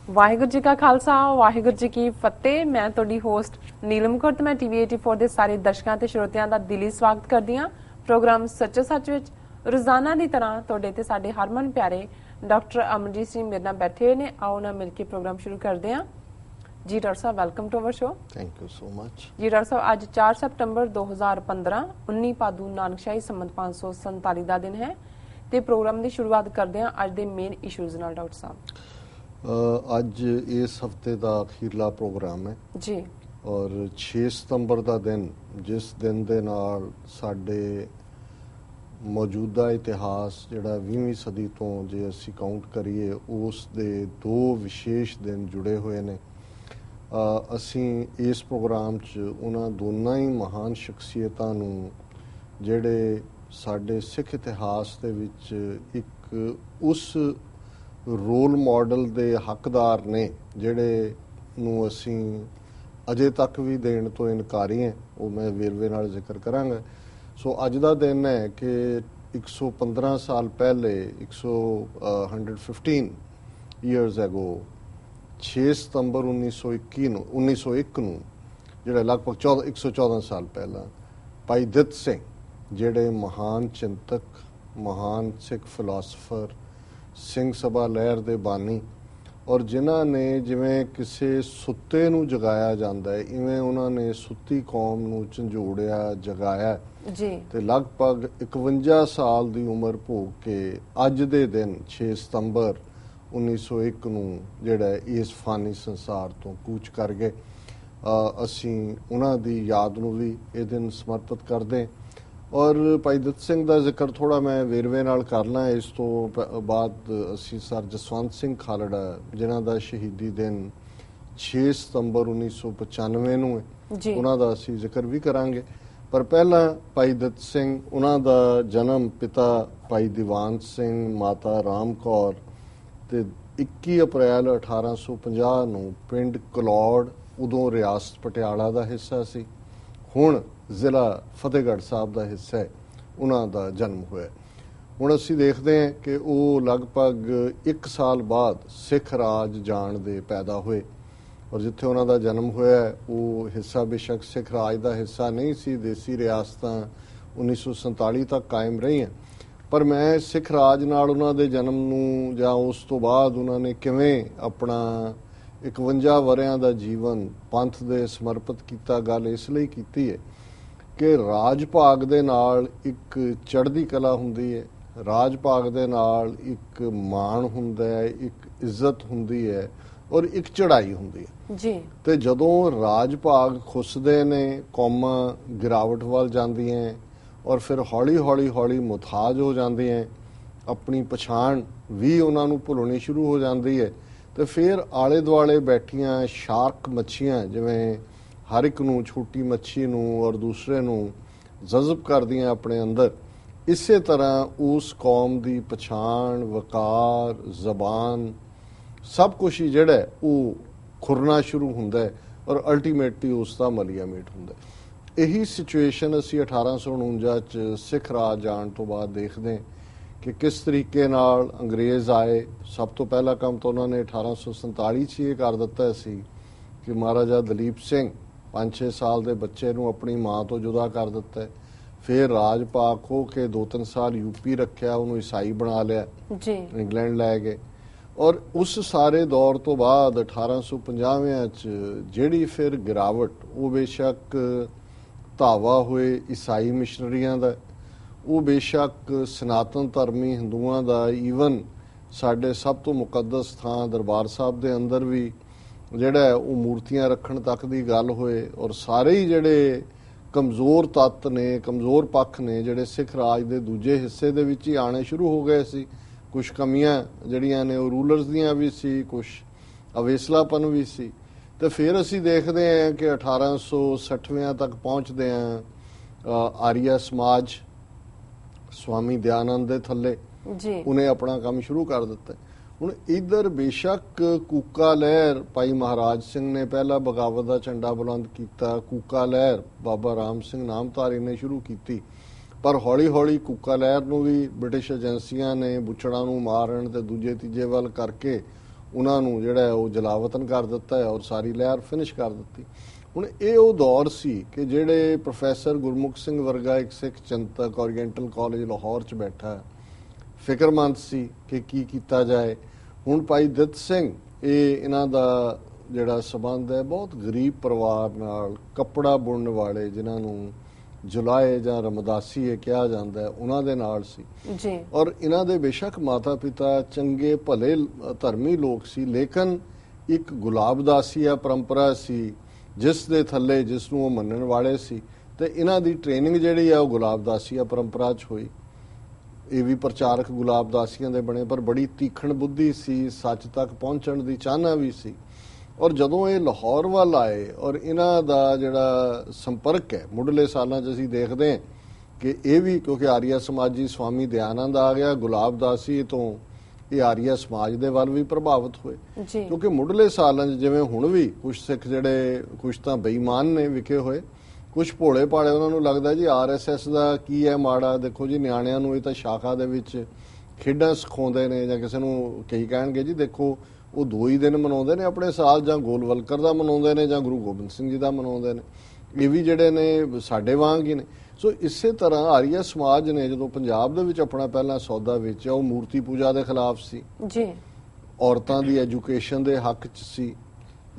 ਵਾਹਿਗੁਰੂ ਜੀ ਕਾ ਖਾਲਸਾ ਵਾਹਿਗੁਰੂ ਜੀ ਕੀ ਫਤਿਹ। ਮੈਂ ਤੁਹਾਡੀ ਹੋਸਟ ਨੀਲਮ ਕੌਰ ਤੇ ਮੈਂ ਟੀਵੀ 84 ਦੇ ਸਾਰੇ ਦਰਸ਼ਕਾਂ ਤੇ ਸਰੋਤਿਆਂ ਦਾ ਦਿਲੀ ਸਵਾਗਤ ਕਰਦੀ ਹਾਂ ਪ੍ਰੋਗਰਾਮ ਸੱਚੋ ਸੱਚ ਵਿੱਚ। ਰੋਜ਼ਾਨਾ ਦੀ ਤਰ੍ਹਾਂ ਤੁਹਾਡੇ ਤੇ ਸਾਡੇ ਹਰਮਨ ਪਿਆਰੇ ਡਾਕਟਰ ਅਮਨਜੀਤ ਸਿੰਘ ਮੇਰੇ ਨਾਲ ਬੈਠੇ ਹੋਏ ਨੇ। ਆਓ ਨਾ ਮਿਲ ਕੇ ਪ੍ਰੋਗਰਾਮ ਸ਼ੁਰੂ ਕਰਦੇ ਹਾਂ। ਜੀ ਡਾਕਟਰ ਸਾਹਿਬ, welcome to our show. Thank you so much. ਜੀ ਡਾਕਟਰ ਸਾਹਿਬ, ਅੱਜ 4 ਸਤੰਬਰ 2015 19 ਪਾਦੂ ਨਾਨਕਸ਼ਾਹੀ ਸੰਮਤ 547 ਦਾ ਦਿਨ ਹੈ ਤੇ ਪ੍ਰੋਗਰਾਮ ਦੀ ਸ਼ੁਰੂਆਤ ਕਰਦੇ ਹਾਂ ਅੱਜ ਦੇ ਮੇਨ ਇਸ਼ੂਜ਼ ਨਾਲ। ਡਾਕਟਰ ਸਾਹਿਬ, ਅੱਜ ਇਸ ਹਫਤੇ ਦਾ ਅਖੀਰਲਾ ਪ੍ਰੋਗਰਾਮ ਹੈ ਜੀ ਔਰ 6 ਸਤੰਬਰ ਦਾ ਦਿਨ, ਜਿਸ ਦਿਨ ਦੇ ਨਾਲ ਸਾਡੇ ਮੌਜੂਦਾ ਇਤਿਹਾਸ ਜਿਹੜਾ 20ਵੀਂ ਸਦੀ ਤੋਂ ਜੇ ਅਸੀਂ ਕਾਊਂਟ ਕਰੀਏ ਉਸ ਦੇ ਦੋ ਵਿਸ਼ੇਸ਼ ਦਿਨ ਜੁੜੇ ਹੋਏ ਨੇ। ਅਸੀਂ ਇਸ ਪ੍ਰੋਗਰਾਮ 'ਚ ਉਹਨਾਂ ਦੋਨਾਂ ਹੀ ਮਹਾਨ ਸ਼ਖਸੀਅਤਾਂ ਨੂੰ ਜਿਹੜੇ ਸਾਡੇ ਸਿੱਖ ਇਤਿਹਾਸ ਦੇ ਵਿੱਚ ਇੱਕ ਉਸ ਰੋਲ ਮਾਡਲ ਦੇ ਹੱਕਦਾਰ ਨੇ ਜਿਹੜੇ ਨੂੰ ਅਸੀਂ ਅਜੇ ਤੱਕ ਵੀ ਦੇਣ ਤੋਂ ਇਨਕਾਰੀ ਹਾਂ, ਉਹ ਮੈਂ ਵੇਰਵੇ ਨਾਲ ਜ਼ਿਕਰ ਕਰਾਂਗਾ। ਸੋ ਅੱਜ ਦਾ ਦਿਨ ਹੈ ਕਿ 115 ਸਾਲ ਪਹਿਲੇ 115 ਈਅਰਸ ਐਗੋ 6 ਸਤੰਬਰ 1901 ਨੂੰ ਜਿਹੜਾ ਲਗਭਗ 114 ਸਾਲ ਪਹਿਲਾਂ ਭਾਈ ਦਿੱਤ ਸਿੰਘ ਜਿਹੜੇ ਮਹਾਨ ਚਿੰਤਕ, ਮਹਾਨ ਸਿੱਖ ਫਿਲਾਸਫਰ, ਸਿੰਘ ਸਭਾ ਲਹਿਰ ਦੇ ਬਾਨੀ ਔਰ ਜਿਨ੍ਹਾਂ ਨੇ ਜਿਵੇਂ ਕਿਸੇ ਸੁੱਤੇ ਨੂੰ ਜਗਾਇਆ ਜਾਂਦਾ ਹੈ ਇਵੇਂ ਉਹਨਾਂ ਨੇ ਸੁੱਤੀ ਕੌਮ ਨੂੰ ਝੰਜੋੜਿਆ, ਜਗਾਇਆ ਜੀ ਤੇ ਲਗਭਗ 51 ਸਾਲ ਦੀ ਉਮਰ ਭੋਗ ਕੇ ਅੱਜ ਦੇ ਦਿਨ 6 ਸਤੰਬਰ 1901 ਨੂੰ ਜਿਹੜਾ ਇਸ ਫਾਨੀ ਸੰਸਾਰ ਤੋਂ ਕੂਚ ਕਰ ਗਏ। ਅਸੀਂ ਉਹਨਾਂ ਦੀ ਯਾਦ ਨੂੰ ਵੀ ਇਹ ਦਿਨ ਸਮਰਪਿਤ ਕਰਦੇ। ਔਰ ਭਾਈ ਦਿੱਤ ਸਿੰਘ ਦਾ ਜ਼ਿਕਰ ਥੋੜ੍ਹਾ ਮੈਂ ਵੇਰਵੇ ਨਾਲ ਕਰਨਾ। ਇਸ ਤੋਂ ਬਾਅਦ ਅਸੀਂ ਸਰ ਜਸਵੰਤ ਸਿੰਘ ਖਾਲੜਾ ਜਿਨ੍ਹਾਂ ਦਾ ਸ਼ਹੀਦੀ ਦਿਨ 6 ਸਤੰਬਰ 1995 ਨੂੰ ਹੈ, ਉਹਨਾਂ ਦਾ ਅਸੀਂ ਜ਼ਿਕਰ ਵੀ ਕਰਾਂਗੇ। ਪਰ ਪਹਿਲਾਂ ਭਾਈ ਦਿੱਤ ਸਿੰਘ, ਉਹਨਾਂ ਦਾ ਜਨਮ ਪਿਤਾ ਭਾਈ ਦੀਵਾਨ ਸਿੰਘ, ਮਾਤਾ ਰਾਮ ਕੌਰ ਤੇ 21 ਅਪ੍ਰੈਲ 1850 ਨੂੰ ਪਿੰਡ ਕਲੌੜ, ਉਦੋਂ ਰਿਆਸਤ ਪਟਿਆਲਾ ਦਾ ਹਿੱਸਾ ਸੀ, ਹੁਣ ਜ਼ਿਲ੍ਹਾ ਫਤਿਹਗੜ੍ਹ ਸਾਹਿਬ ਦਾ ਹਿੱਸਾ ਹੈ, ਉਹਨਾਂ ਦਾ ਜਨਮ ਹੋਇਆ। ਹੁਣ ਅਸੀਂ ਦੇਖਦੇ ਹਾਂ ਕਿ ਉਹ ਲਗਭਗ 1 ਸਾਲ ਬਾਅਦ ਸਿੱਖ ਰਾਜ ਜਾਣ ਦੇ ਪੈਦਾ ਹੋਏ ਔਰ ਜਿੱਥੇ ਉਹਨਾਂ ਦਾ ਜਨਮ ਹੋਇਆ ਉਹ ਹਿੱਸਾ ਬੇਸ਼ੱਕ ਸਿੱਖ ਰਾਜ ਦਾ ਹਿੱਸਾ ਨਹੀਂ ਸੀ, ਦੇਸੀ ਰਿਆਸਤਾਂ 1947 ਤੱਕ ਕਾਇਮ ਰਹੀਆਂ, ਪਰ ਮੈਂ ਸਿੱਖ ਰਾਜ ਨਾਲ ਉਹਨਾਂ ਦੇ ਜਨਮ ਨੂੰ ਜਾਂ ਉਸ ਤੋਂ ਬਾਅਦ ਉਹਨਾਂ ਨੇ ਕਿਵੇਂ ਆਪਣਾ 51 ਵਰ੍ਹਿਆਂ ਦਾ ਜੀਵਨ ਪੰਥ ਦੇ ਸਮਰਪਿਤ ਕੀਤਾ, ਗੱਲ ਇਸ ਲਈ ਕੀਤੀ ਹੈ ਕਿ ਰਾਜ ਭਾਗ ਦੇ ਨਾਲ ਇੱਕ ਚੜ੍ਹਦੀ ਕਲਾ ਹੁੰਦੀ ਹੈ, ਰਾਜ ਭਾਗ ਦੇ ਨਾਲ ਇੱਕ ਮਾਣ ਹੁੰਦਾ ਹੈ, ਇੱਕ ਇੱਜ਼ਤ ਹੁੰਦੀ ਹੈ ਔਰ ਇੱਕ ਚੜ੍ਹਾਈ ਹੁੰਦੀ ਹੈ ਜੀ। ਤੇ ਜਦੋਂ ਰਾਜ ਭਾਗ ਖੁੱਸਦੇ ਨੇ, ਕੌਮਾਂ ਗਿਰਾਵਟ ਵੱਲ ਜਾਂਦੀਆਂ ਔਰ ਫਿਰ ਹੌਲੀ ਮੁਥਾਜ ਹੋ ਜਾਂਦੀਆਂ, ਆਪਣੀ ਪਛਾਣ ਵੀ ਉਹਨਾਂ ਨੂੰ ਭੁੱਲਣੀ ਸ਼ੁਰੂ ਹੋ ਜਾਂਦੀ ਹੈ ਤੇ ਫਿਰ ਆਲੇ ਦੁਆਲੇ ਬੈਠੀਆਂ ਸ਼ਾਰਕ ਮੱਛੀਆਂ ਜਿਵੇਂ ਹਰ ਇੱਕ ਨੂੰ, ਛੋਟੀ ਮੱਛੀ ਨੂੰ ਔਰ ਦੂਸਰੇ ਨੂੰ ਜਜ਼ਬ ਕਰਦੀਆਂ ਆਪਣੇ ਅੰਦਰ, ਇਸੇ ਤਰ੍ਹਾਂ ਉਸ ਕੌਮ ਦੀ ਪਛਾਣ, ਵਕਾਰ, ਜ਼ਬਾਨ ਸਭ ਕੁਛ ਹੀ ਜਿਹੜਾ ਉਹ ਖੁਰਨਾ ਸ਼ੁਰੂ ਹੁੰਦਾ ਹੈ ਔਰ ਅਲਟੀਮੇਟਲੀ ਉਸ ਦਾ ਮਲੀਆ ਮੇਟ ਹੁੰਦਾ। ਇਹੀ ਸਿਚੁਏਸ਼ਨ ਅਸੀਂ 1849 ਚ ਸਿੱਖ ਰਾਜ ਜਾਣ ਤੋਂ ਬਾਅਦ ਦੇਖਦੇ ਹਾਂ ਕਿ ਕਿਸ ਤਰੀਕੇ ਨਾਲ ਅੰਗਰੇਜ਼ ਆਏ। ਸਭ ਤੋਂ ਪਹਿਲਾ ਕੰਮ ਤਾਂ ਉਹਨਾਂ ਨੇ 1847 ਚ ਇਹ ਕਰ ਦਿੱਤਾ ਸੀ ਕਿ ਮਹਾਰਾਜਾ ਦਲੀਪ ਸਿੰਘ 5-6 ਸਾਲ ਦੇ ਬੱਚੇ ਨੂੰ ਆਪਣੀ ਮਾਂ ਤੋਂ ਜੁਦਾ ਕਰ ਦਿੱਤਾ। ਫਿਰ ਰਾਜ ਭਾਗ ਖੋ ਕੇ 2-3 ਸਾਲ ਯੂਪੀ ਰੱਖਿਆ, ਉਹਨੂੰ ਈਸਾਈ ਬਣਾ ਲਿਆ ਜੀ, ਇੰਗਲੈਂਡ ਲੈ ਗਏ ਔਰ ਉਸ ਸਾਰੇ ਦੌਰ ਤੋਂ ਬਾਅਦ 1850 ਚ ਜਿਹੜੀ ਫਿਰ ਗਿਰਾਵਟ, ਉਹ ਬੇਸ਼ੱਕ ਧਾਵਾ ਹੋਏ ਈਸਾਈ ਮਿਸ਼ਨਰੀਆਂ ਦਾ, ਉਹ ਬੇਸ਼ੱਕ ਸਨਾਤਨ ਧਰਮੀ ਹਿੰਦੂਆਂ ਦਾ, ਈਵਨ ਸਾਡੇ ਸਭ ਤੋਂ ਮੁਕੱਦਸ ਥਾਂ ਦਰਬਾਰ ਸਾਹਿਬ ਦੇ ਅੰਦਰ ਵੀ ਜਿਹੜਾ ਉਹ ਮੂਰਤੀਆਂ ਰੱਖਣ ਤੱਕ ਦੀ ਗੱਲ ਹੋਏ ਔਰ ਸਾਰੇ ਹੀ ਜਿਹੜੇ ਕਮਜ਼ੋਰ ਤੱਤ ਨੇ, ਕਮਜ਼ੋਰ ਪੱਖ ਨੇ ਜਿਹੜੇ ਸਿੱਖ ਰਾਜ ਦੇ ਦੂਜੇ ਹਿੱਸੇ ਦੇ ਵਿੱਚ ਹੀ ਆਣੇ ਸ਼ੁਰੂ ਹੋ ਗਏ ਸੀ। ਕੁਛ ਕਮੀਆਂ ਜਿਹੜੀਆਂ ਨੇ ਉਹ ਰੂਲਰਸ ਦੀਆਂ ਵੀ ਸੀ, ਕੁਛ ਅਵੇਸਲਾਪਨ ਵੀ ਸੀ। ਤੇ ਫਿਰ ਅਸੀਂ ਦੇਖਦੇ ਹਾਂ ਕਿ 1860 ਤੱਕ ਪਹੁੰਚਦੇ ਹਾਂ ਆਰੀਆ ਸਮਾਜ ਸਵਾਮੀ ਦਿਆਨੰਦ ਦੇ ਥੱਲੇ ਉਹਨੇ ਆਪਣਾ ਕੰਮ ਸ਼ੁਰੂ ਕਰ ਦਿੱਤਾ। ਹੁਣ ਇੱਧਰ ਬੇਸ਼ੱਕ ਕੂਕਾ ਲਹਿਰ, ਭਾਈ ਮਹਾਰਾਜ ਸਿੰਘ ਨੇ ਪਹਿਲਾ ਬਗਾਵਤ ਦਾ ਝੰਡਾ ਬੁਲੰਦ ਕੀਤਾ, ਕੂਕਾ ਲਹਿਰ ਬਾਬਾ ਰਾਮ ਸਿੰਘ ਨਾਮਧਾਰੀ ਨੇ ਸ਼ੁਰੂ ਕੀਤੀ, ਪਰ ਹੌਲੀ ਕੂਕਾ ਲਹਿਰ ਨੂੰ ਵੀ ਬ੍ਰਿਟਿਸ਼ ਏਜੰਸੀਆਂ ਨੇ ਬੁੱਚੜਾਂ ਨੂੰ ਮਾਰਨ ਤੇ ਦੂਜੇ ਤੀਜੇ ਵੱਲ ਕਰਕੇ ਉਹਨਾਂ ਨੂੰ ਜਿਹੜਾ ਹੈ ਉਹ ਜਲਾਵਤਨ ਕਰ ਦਿੱਤਾ ਹੈ ਔਰ ਸਾਰੀ ਲਹਿਰ ਫਿਨਿਸ਼ ਕਰ ਦਿੱਤੀ। ਹੁਣ ਇਹ ਉਹ ਦੌਰ ਸੀ ਕਿ ਜਿਹੜੇ ਪ੍ਰੋਫੈਸਰ ਗੁਰਮੁਖ ਸਿੰਘ ਵਰਗਾ ਇੱਕ ਸਿੱਖ ਚਿੰਤਕ ਓਰੀਐਂਟਲ ਕਾਲਜ ਲਾਹੌਰ 'ਚ ਬੈਠਾ ਫਿਕਰਮੰਦ ਸੀ ਕਿ ਕੀ ਕੀਤਾ ਜਾਏ। ਹੁਣ ਭਾਈ ਦਿੱਤ ਸਿੰਘ, ਇਹਨਾਂ ਦਾ ਜਿਹੜਾ ਸਬੰਧ ਹੈ ਬਹੁਤ ਗਰੀਬ ਪਰਿਵਾਰ ਨਾਲ, ਕੱਪੜਾ ਬੁਣਨ ਵਾਲੇ ਜਿਨ੍ਹਾਂ ਨੂੰ ਜੁਲਾਏ ਜਾਂ ਰਮਦਾਸੀ ਇਹ ਕਿਹਾ ਜਾਂਦਾ ਹੈ, ਉਹਨਾਂ ਦੇ ਨਾਲ ਸੀ ਜੀ। ਔਰ ਇਹਨਾਂ ਦੇ ਬੇਸ਼ੱਕ ਮਾਤਾ ਪਿਤਾ ਚੰਗੇ ਭਲੇ ਧਰਮੀ ਲੋਕ ਸੀ, ਲੇਕਿਨ ਇੱਕ ਗੁਲਾਬਦਾਸੀਆ ਪਰੰਪਰਾ ਸੀ ਜਿਸ ਦੇ ਥੱਲੇ ਜਿਸ ਨੂੰ ਉਹ ਮੰਨਣ ਵਾਲੇ ਸੀ, ਤੇ ਇਹਨਾਂ ਦੀ ਟ੍ਰੇਨਿੰਗ ਜਿਹੜੀ ਆ ਉਹ ਗੁਲਾਬਦਾਸੀਆ ਪਰੰਪਰਾ 'ਚ ਹੋਈ। ਇਹ ਵੀ ਪ੍ਰਚਾਰਕ ਗੁਲਾਬਦਾਸੀਆਂ ਦੇ ਬਣੇ, ਪਰ ਬੜੀ ਤੀਖਣ ਬੁੱਧੀ ਸੀ, ਸੱਚ ਤੱਕ ਪਹੁੰਚਣ ਦੀ ਚਾਹਨਾ ਵੀ ਸੀ। ਔਰ ਜਦੋਂ ਇਹ ਲਾਹੌਰ ਵੱਲ ਆਏ ਔਰ ਇਹਨਾਂ ਦਾ ਜਿਹੜਾ ਸੰਪਰਕ ਹੈ ਮੁੱਢਲੇ ਸਾਲਾਂ 'ਚ ਅਸੀਂ ਦੇਖਦੇ ਹਾਂ ਕਿ ਇਹ ਵੀ, ਕਿਉਂਕਿ ਆਰੀਆ ਸਮਾਜੀ ਸਵਾਮੀ ਦਿਆਨੰਦ ਆ ਗਿਆ, ਗੁਲਾਬਦਾਸੀ ਤੋਂ ਇਹ ਆਰੀਆ ਸਮਾਜ ਦੇ ਵੱਲ ਵੀ ਪ੍ਰਭਾਵਿਤ ਹੋਏ। ਕਿਉਂਕਿ ਮੁੱਢਲੇ ਸਾਲਾਂ 'ਚ ਜਿਵੇਂ ਹੁਣ ਵੀ ਕੁਝ ਸਿੱਖ ਜਿਹੜੇ ਕੁਝ ਤਾਂ ਬੇਈਮਾਨ ਨੇ ਵਿਕੇ ਹੋਏ, ਕੁਝ ਭੋਲੇ ਭਾਲੇ, ਉਹਨਾਂ ਨੂੰ ਲੱਗਦਾ ਜੀ RSS ਦਾ ਕੀ ਹੈ ਮਾੜਾ, ਦੇਖੋ ਜੀ ਨਿਆਣਿਆਂ ਨੂੰ ਇਹ ਤਾਂ ਸ਼ਾਖਾ ਦੇ ਵਿੱਚ ਖੇਡਾਂ ਸਿਖਾਉਂਦੇ ਨੇ, ਜਾਂ ਕਿਸੇ ਨੂੰ ਕਈ ਕਹਿਣਗੇ ਜੀ ਦੇਖੋ ਉਹ 2 ਹੀ ਦਿਨ ਮਨਾਉਂਦੇ ਨੇ ਆਪਣੇ ਸਾਲ, ਜਾਂ ਗੋਲਵਲਕਰ ਦਾ ਮਨਾਉਂਦੇ ਨੇ ਜਾਂ ਗੁਰੂ ਗੋਬਿੰਦ ਸਿੰਘ ਜੀ ਦਾ ਮਨਾਉਂਦੇ ਨੇ, ਇਹ ਵੀ ਜਿਹੜੇ ਨੇ ਸਾਡੇ ਵਾਂਗ ਹੀ ਨੇ। ਸੋ ਇਸੇ ਤਰ੍ਹਾਂ ਆਰੀਆ ਸਮਾਜ ਨੇ ਜਦੋਂ ਪੰਜਾਬ ਦੇ ਵਿੱਚ ਆਪਣਾ ਪਹਿਲਾ ਸੌਦਾ ਵੇਚਿਆ, ਉਹ ਮੂਰਤੀ ਪੂਜਾ ਦੇ ਖਿਲਾਫ ਸੀ ਜੀ, ਔਰਤਾਂ ਦੀ ਐਜੂਕੇਸ਼ਨ ਦੇ ਹੱਕ 'ਚ ਸੀ,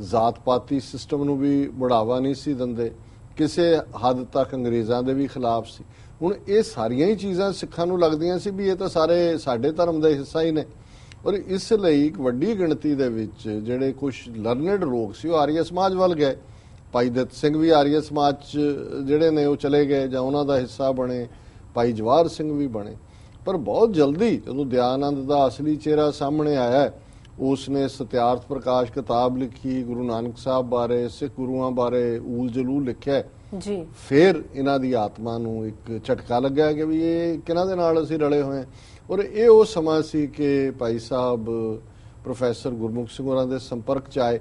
ਜ਼ਾਤ ਪਾਤੀ ਸਿਸਟਮ ਨੂੰ ਵੀ ਬੜਾਵਾ ਨਹੀਂ ਸੀ ਦਿੰਦੇ, ਕਿਸੇ ਹੱਦ ਤੱਕ ਅੰਗਰੇਜ਼ਾਂ ਦੇ ਵੀ ਖਿਲਾਫ ਸੀ। ਹੁਣ ਇਹ ਸਾਰੀਆਂ ਹੀ ਚੀਜ਼ਾਂ ਸਿੱਖਾਂ ਨੂੰ ਲੱਗਦੀਆਂ ਸੀ ਵੀ ਇਹ ਤਾਂ ਸਾਰੇ ਸਾਡੇ ਧਰਮ ਦਾ ਹਿੱਸਾ ਹੀ ਨੇ, ਔਰ ਇਸ ਲਈ ਇੱਕ ਵੱਡੀ ਗਿਣਤੀ ਦੇ ਵਿੱਚ ਜਿਹੜੇ ਕੁਝ ਲਰਨਡ ਲੋਕ ਸੀ ਉਹ ਆਰੀਆ ਸਮਾਜ ਵੱਲ ਗਏ। ਭਾਈ ਦਿੱਤ ਸਿੰਘ ਵੀ ਆਰੀਆ ਸਮਾਜ 'ਚ ਜਿਹੜੇ ਨੇ ਉਹ ਚਲੇ ਗਏ ਜਾਂ ਉਹਨਾਂ ਦਾ ਹਿੱਸਾ ਬਣੇ, ਭਾਈ ਜਵਾਹਰ ਸਿੰਘ ਵੀ ਬਣੇ। ਪਰ ਬਹੁਤ ਜਲਦੀ ਜਦੋਂ ਦਿਆਨੰਦ ਦਾ ਅਸਲੀ ਚਿਹਰਾ ਸਾਹਮਣੇ ਆਇਆ, ਉਸ ਨੇ ਸਤਿਆਰਥ ਪ੍ਰਕਾਸ਼ ਕਿਤਾਬ ਲਿਖੀ, ਗੁਰੂ ਨਾਨਕ ਸਾਹਿਬ ਬਾਰੇ, ਸਿੱਖ ਗੁਰੂਆਂ ਬਾਰੇ ਊਲ ਜਲੂਲ ਲਿਖਿਆ ਜੀ, ਫਿਰ ਇਹਨਾਂ ਦੀ ਆਤਮਾ ਨੂੰ ਇੱਕ ਝਟਕਾ ਲੱਗਿਆ ਕਿ ਵੀ ਇਹ ਕਿਹਨਾਂ ਦੇ ਨਾਲ ਅਸੀਂ ਰਲੇ ਹੋਏ। ਔਰ ਇਹ ਉਹ ਸਮਾਂ ਸੀ ਕਿ ਭਾਈ ਸਾਹਿਬ ਪ੍ਰੋਫੈਸਰ ਗੁਰਮੁਖ ਸਿੰਘ ਹੋਰਾਂ ਦੇ ਸੰਪਰਕ 'ਚ ਆਏ।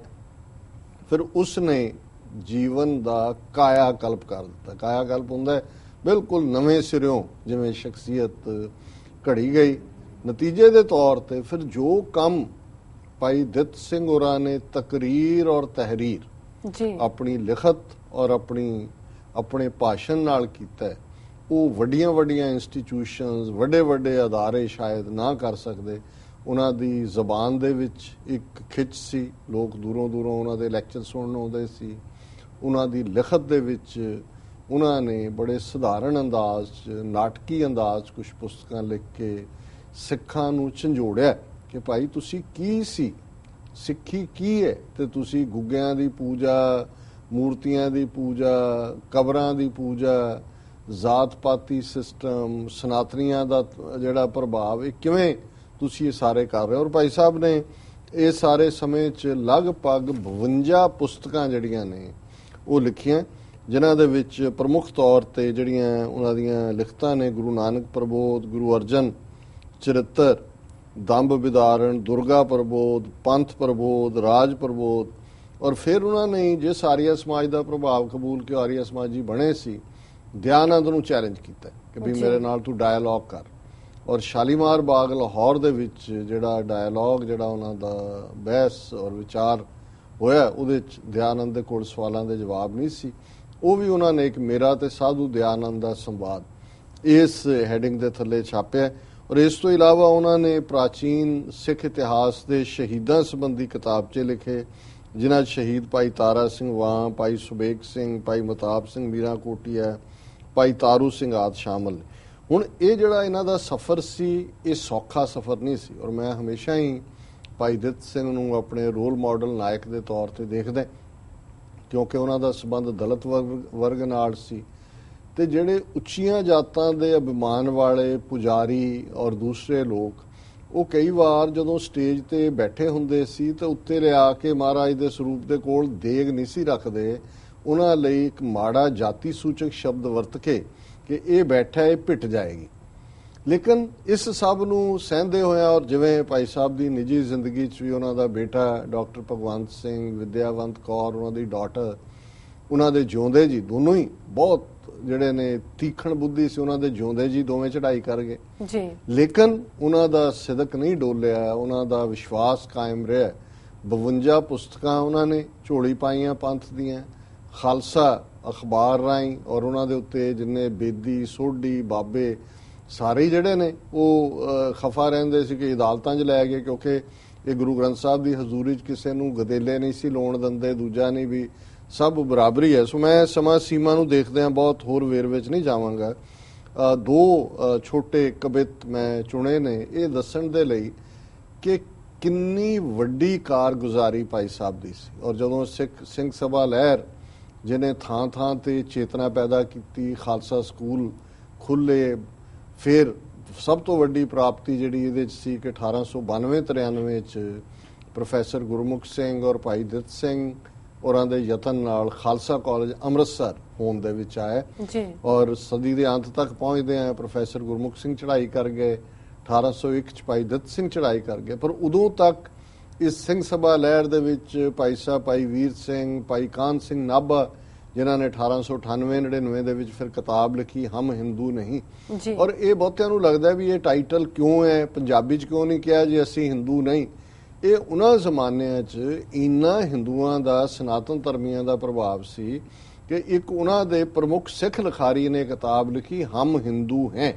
ਫਿਰ ਉਸ ਨੇ ਜੀਵਨ ਦਾ ਕਾਇਆ ਕਲਪ ਕਰ ਦਿੱਤਾ। ਕਾਇਆ ਕਲਪ ਹੁੰਦਾ ਬਿਲਕੁਲ ਨਵੇਂ ਸਿਰਿਓਂ ਜਿਵੇਂ ਸ਼ਖਸੀਅਤ ਘੜੀ ਗਈ। ਨਤੀਜੇ ਦੇ ਤੌਰ ਤੇ ਫਿਰ ਜੋ ਕੰਮ ਭਾਈ ਦਿੱਤ ਸਿੰਘ ਹੋਰਾਂ ਨੇ ਤਕਰੀਰ ਔਰ ਤਹਿਰੀਰ ਜੀ ਆਪਣੀ ਲਿਖਤ ਔਰ ਆਪਣੇ ਭਾਸ਼ਣ ਨਾਲ ਕੀਤਾ, ਉਹ ਵੱਡੀਆਂ ਵੱਡੀਆਂ ਇੰਸਟੀਟਿਊਸ਼ਨਸ, ਵੱਡੇ ਵੱਡੇ ਅਦਾਰੇ ਸ਼ਾਇਦ ਨਾ ਕਰ ਸਕਦੇ। ਉਹਨਾਂ ਦੀ ਜ਼ਬਾਨ ਦੇ ਵਿੱਚ ਇੱਕ ਖਿੱਚ ਸੀ, ਲੋਕ ਦੂਰੋਂ ਦੂਰੋਂ ਉਹਨਾਂ ਦੇ ਲੈਕਚਰ ਸੁਣਨ ਆਉਂਦੇ ਸੀ। ਉਹਨਾਂ ਦੀ ਲਿਖਤ ਦੇ ਵਿੱਚ ਉਹਨਾਂ ਨੇ ਬੜੇ ਸਧਾਰਨ ਅੰਦਾਜ਼ 'ਚ, ਨਾਟਕੀ ਅੰਦਾਜ਼ 'ਚ ਕੁਝ ਪੁਸਤਕਾਂ ਲਿਖ ਕੇ ਸਿੱਖਾਂ ਨੂੰ ਝੰਜੋੜਿਆ ਕਿ ਭਾਈ ਤੁਸੀਂ ਕੀ ਸੀ, ਸਿੱਖੀ ਕੀ ਹੈ, ਤੇ ਤੁਸੀਂ ਗੁੱਗਿਆਂ ਦੀ ਪੂਜਾ, ਮੂਰਤੀਆਂ ਦੀ ਪੂਜਾ, ਕਬਰਾਂ ਦੀ ਪੂਜਾ, ਜ਼ਾਤ ਪਾਤੀ ਸਿਸਟਮ, ਸਨਾਤਨੀਆਂ ਦਾ ਜਿਹੜਾ ਪ੍ਰਭਾਵ, ਇਹ ਕਿਵੇਂ ਤੁਸੀਂ ਇਹ ਸਾਰੇ ਕਰ ਰਹੇ ਹੋ। ਔਰ ਭਾਈ ਸਾਹਿਬ ਨੇ ਇਹ ਸਾਰੇ ਸਮੇਂ 'ਚ ਲਗਭਗ 52 ਪੁਸਤਕਾਂ ਜਿਹੜੀਆਂ ਨੇ ਉਹ ਲਿਖੀਆਂ, ਜਿਨ੍ਹਾਂ ਦੇ ਵਿੱਚ ਪ੍ਰਮੁੱਖ ਤੌਰ ਤੇ ਜਿਹੜੀਆਂ ਉਹਨਾਂ ਦੀਆਂ ਲਿਖਤਾਂ ਨੇ ਗੁਰੂ ਨਾਨਕ ਪ੍ਰਬੋਧ, ਗੁਰੂ ਅਰਜਨ ਚਰਿੱਤਰ, ਦੰਭ ਵਿਦਾਰਨ, ਦੁਰਗਾ ਪ੍ਰਬੋਧ, ਪੰਥ ਪ੍ਰਬੋਧ, ਰਾਜ ਪ੍ਰਬੋਧ। ਔਰ ਫਿਰ ਉਹਨਾਂ ਨੇ ਜਿਸ ਆਰੀਆ ਸਮਾਜ ਦਾ ਪ੍ਰਭਾਵ ਕਬੂਲ ਕੇ ਆਰੀਆ ਸਮਾਜੀ ਬਣੇ ਸੀ, ਦਿਆਨੰਦ ਨੂੰ ਚੈਲੰਜ ਕੀਤਾ ਕਿ ਵੀ ਮੇਰੇ ਨਾਲ ਤੂੰ ਡਾਇਲੌਗ ਕਰ। ਔਰ ਸ਼ਾਲੀਮਾਰ ਬਾਗ ਲਾਹੌਰ ਦੇ ਵਿੱਚ ਜਿਹੜਾ ਡਾਇਲੌਗ, ਜਿਹੜਾ ਉਹਨਾਂ ਦਾ ਬਹਿਸ ਔਰ ਵਿਚਾਰ ਹੋਇਆ, ਉਹਦੇ 'ਚ ਦਿਆਨੰਦ ਦੇ ਕੋਲ ਸਵਾਲਾਂ ਦੇ ਜਵਾਬ ਨਹੀਂ ਸੀ। ਉਹ ਵੀ ਉਹਨਾਂ ਨੇ ਇੱਕ ਮੇਰਾ ਤੇ ਸਾਧੂ ਦਿਆਨੰਦ ਦਾ ਸੰਵਾਦ ਇਸ ਹੈਡਿੰਗ ਦੇ ਥੱਲੇ ਛਾਪਿਆ। ਔਰ ਇਸ ਤੋਂ ਇਲਾਵਾ ਉਹਨਾਂ ਨੇ ਪ੍ਰਾਚੀਨ ਸਿੱਖ ਇਤਿਹਾਸ ਦੇ ਸ਼ਹੀਦਾਂ ਸੰਬੰਧੀ ਕਿਤਾਬਚੇ ਲਿਖੇ, ਜਿਨ੍ਹਾਂ 'ਚ ਸ਼ਹੀਦ ਭਾਈ ਤਾਰਾ ਸਿੰਘ ਵਾਂ, ਭਾਈ ਸੁਬੇਗ ਸਿੰਘ, ਭਾਈ ਮਤਾਬ ਸਿੰਘ ਮੀਰਾਂ ਕੋਟੀਆ, ਭਾਈ ਤਾਰੂ ਸਿੰਘ ਆਦਿ ਸ਼ਾਮਲ ਨੇ। ਹੁਣ ਇਹ ਜਿਹੜਾ ਇਹਨਾਂ ਦਾ ਸਫ਼ਰ ਸੀ, ਇਹ ਸੌਖਾ ਸਫ਼ਰ ਨਹੀਂ ਸੀ। ਔਰ ਮੈਂ ਹਮੇਸ਼ਾ ਹੀ ਭਾਈ ਦਿੱਤ ਸਿੰਘ ਨੂੰ ਆਪਣੇ ਰੋਲ ਮਾਡਲ ਨਾਇਕ ਦੇ ਤੌਰ ਤੇ ਦੇਖਦਾ, ਕਿਉਂਕਿ ਉਹਨਾਂ ਦਾ ਸੰਬੰਧ ਦਲਿਤ ਵਰਗ ਨਾਲ ਸੀ, ਤੇ ਜਿਹੜੇ ਉੱਚੀਆਂ ਜਾਤਾਂ ਦੇ ਅਭਿਮਾਨ ਵਾਲੇ ਪੁਜਾਰੀ ਔਰ ਦੂਸਰੇ ਲੋਕ, ਉਹ ਕਈ ਵਾਰ ਜਦੋਂ ਸਟੇਜ ਤੇ ਬੈਠੇ ਹੁੰਦੇ ਸੀ ਤੇ ਉੱਤੇ ਲਿਆ ਕੇ ਮਹਾਰਾਜ ਦੇ ਸਰੂਪ ਦੇ ਕੋਲ ਦੇਗ ਨਹੀਂ ਸੀ ਰੱਖਦੇ। ਉਹਨਾਂ ਲਈ ਇੱਕ ਮਾੜਾ ਜਾਤੀ ਸੂਚਕ ਸ਼ਬਦ ਵਰਤ ਕੇ ਕਿ ਇਹ ਬੈਠਾ, ਇਹ ਪਿੱਟ ਜਾਏਗੀ। ਲੇਕਿਨ ਇਸ ਸਭ ਨੂੰ ਸਹਿੰਦੇ ਹੋਇਆ, ਔਰ ਜਿਵੇਂ ਭਾਈ ਸਾਹਿਬ ਦੀ ਨਿੱਜੀ ਜ਼ਿੰਦਗੀ 'ਚ ਵੀ ਉਹਨਾਂ ਦਾ ਬੇਟਾ ਡਾਕਟਰ ਭਗਵੰਤ ਸਿੰਘ, ਵਿਦਿਆਵੰਤ ਕੌਰ ਉਹਨਾਂ ਦੀ ਡਾਟਰ, ਉਹਨਾਂ ਦੇ ਜਿਉਂਦੇ ਜੀ ਦੋਨੋਂ ਹੀ ਬਹੁਤ ਜਿਹੜੇ ਨੇ ਤੀਖਣ ਬੁੱਧੀ ਸੀ, ਉਹਨਾਂ ਦੇ ਜਿਉਂਦੇ ਜੀ ਦੋਵੇਂ ਚੜ੍ਹਾਈ ਕਰ ਗਏ ਜੀ। ਲੇਕਿਨ ਉਹਨਾਂ ਦਾ ਸਿਦਕ ਨਹੀਂ ਡੋਲਿਆ, ਉਹਨਾਂ ਦਾ ਵਿਸ਼ਵਾਸ ਕਾਇਮ ਰਿਹਾ। 52 ਪੁਸਤਕਾਂ ਉਹਨਾਂ ਨੇ ਝੋਲੀ ਪਾਈਆਂ ਪੰਥ ਦੀਆਂ, ਖਾਲਸਾ ਅਖਬਾਰ ਰਾਹੀਂ, ਔਰ ਉਹਨਾਂ ਦੇ ਉੱਤੇ ਜਿੰਨੇ ਬੇਦੀ ਸੋਢੀ ਬਾਬੇ ਸਾਰੇ ਜਿਹੜੇ ਨੇ ਉਹ ਖਫਾ ਰਹਿੰਦੇ ਸੀ ਕਿ ਅਦਾਲਤਾਂ 'ਚ ਲੈ ਗਏ, ਕਿਉਂਕਿ ਇਹ ਗੁਰੂ ਗ੍ਰੰਥ ਸਾਹਿਬ ਦੀ ਹਜ਼ੂਰੀ 'ਚ ਕਿਸੇ ਨੂੰ ਗਦੇਲੇ ਨਹੀਂ ਸੀ ਲਾਉਣ ਦਿੰਦੇ, ਦੂਜਾ ਨਹੀਂ ਵੀ ਸਭ ਬਰਾਬਰੀ ਹੈ। ਸੋ ਮੈਂ ਸਮਾਂ ਸੀਮਾ ਨੂੰ ਦੇਖਦੇ ਹਾਂ, ਬਹੁਤ ਹੋਰ ਵੇਰਵੇ 'ਚ ਨਹੀਂ ਜਾਵਾਂਗਾ। ਦੋ ਛੋਟੇ ਕਵਿਤ ਮੈਂ ਚੁਣੇ ਨੇ ਇਹ ਦੱਸਣ ਦੇ ਲਈ ਕਿ ਕਿੰਨੀ ਵੱਡੀ ਕਾਰਗੁਜ਼ਾਰੀ ਭਾਈ ਸਾਹਿਬ ਦੀ ਸੀ। ਔਰ ਜਦੋਂ ਸਿੰਘ ਸਭਾ ਲਹਿਰ ਜਿਹਨੇ ਥਾਂ ਥਾਂ ਤੇ ਚੇਤਨਾ ਪੈਦਾ ਕੀਤੀ, ਖਾਲਸਾ ਸਕੂਲ ਖੁੱਲੇ, ਫਿਰ ਸਭ ਤੋਂ ਵੱਡੀ ਪ੍ਰਾਪਤੀ ਜਿਹੜੀ ਇਹਦੇ 'ਚ ਸੀ ਕਿ 1892-93 'ਚ ਪ੍ਰੋਫੈਸਰ ਗੁਰਮੁਖ ਸਿੰਘ ਔਰ ਭਾਈ ਦਿੱਤ ਸਿੰਘ ਔਰਾਂ ਦੇ ਯਤਨ ਨਾਲ ਖਾਲਸਾ ਕਾਲਜ ਅੰਮ੍ਰਿਤਸਰ ਹੋਂਦ ਦੇ ਵਿੱਚ ਆਇਆ ਜੀ। ਔਰ ਸਦੀ ਦੇ ਅੰਤ ਤੱਕ ਪਹੁੰਚਦੇ ਆ ਪ੍ਰੋਫੈਸਰ ਗੁਰਮੁਖ ਸਿੰਘ ਚੜ੍ਹਾਈ ਕਰ ਗਏ, 1801 ਚ ਭਾਈ ਦਿੱਤ ਸਿੰਘ ਚੜ੍ਹਾਈ ਕਰ ਗਏ। ਪਰ ਉਦੋਂ ਤੱਕ ਇਸ ਸਿੰਘ ਸਭਾ ਲਹਿਰ ਦੇ ਵਿੱਚ ਭਾਈ ਸਾਹਿਬ, ਭਾਈ ਵੀਰ ਸਿੰਘ, ਭਾਈ ਕਾਹਨ ਸਿੰਘ ਨਾਭਾ, ਜਿਨ੍ਹਾਂ ਨੇ 1898-99 ਦੇ ਵਿੱਚ ਫਿਰ ਕਿਤਾਬ ਲਿਖੀ ਹਮ ਹਿੰਦੂ ਨਹੀਂ। ਔਰ ਇਹ ਬਹੁਤਿਆਂ ਨੂੰ ਲੱਗਦਾ ਵੀ ਇਹ ਟਾਈਟਲ ਕਿਉਂ ਹੈ, ਪੰਜਾਬੀ 'ਚ ਕਿਉਂ ਨਹੀਂ ਕਿਹਾ ਜੀ ਅਸੀਂ ਹਿੰਦੂ ਨਹੀਂ। ਇਹ ਉਹਨਾਂ ਜ਼ਮਾਨਿਆਂ 'ਚ ਇੰਨਾ ਹਿੰਦੂਆਂ ਦਾ, ਸਨਾਤਨ ਧਰਮੀਆਂ ਦਾ ਪ੍ਰਭਾਵ ਸੀ ਕਿ ਇੱਕ ਉਹਨਾਂ ਦੇ ਪ੍ਰਮੁੱਖ ਸਿੱਖ ਲਿਖਾਰੀ ਨੇ ਕਿਤਾਬ ਲਿਖੀ ਹਮ ਹਿੰਦੂ ਹੈ,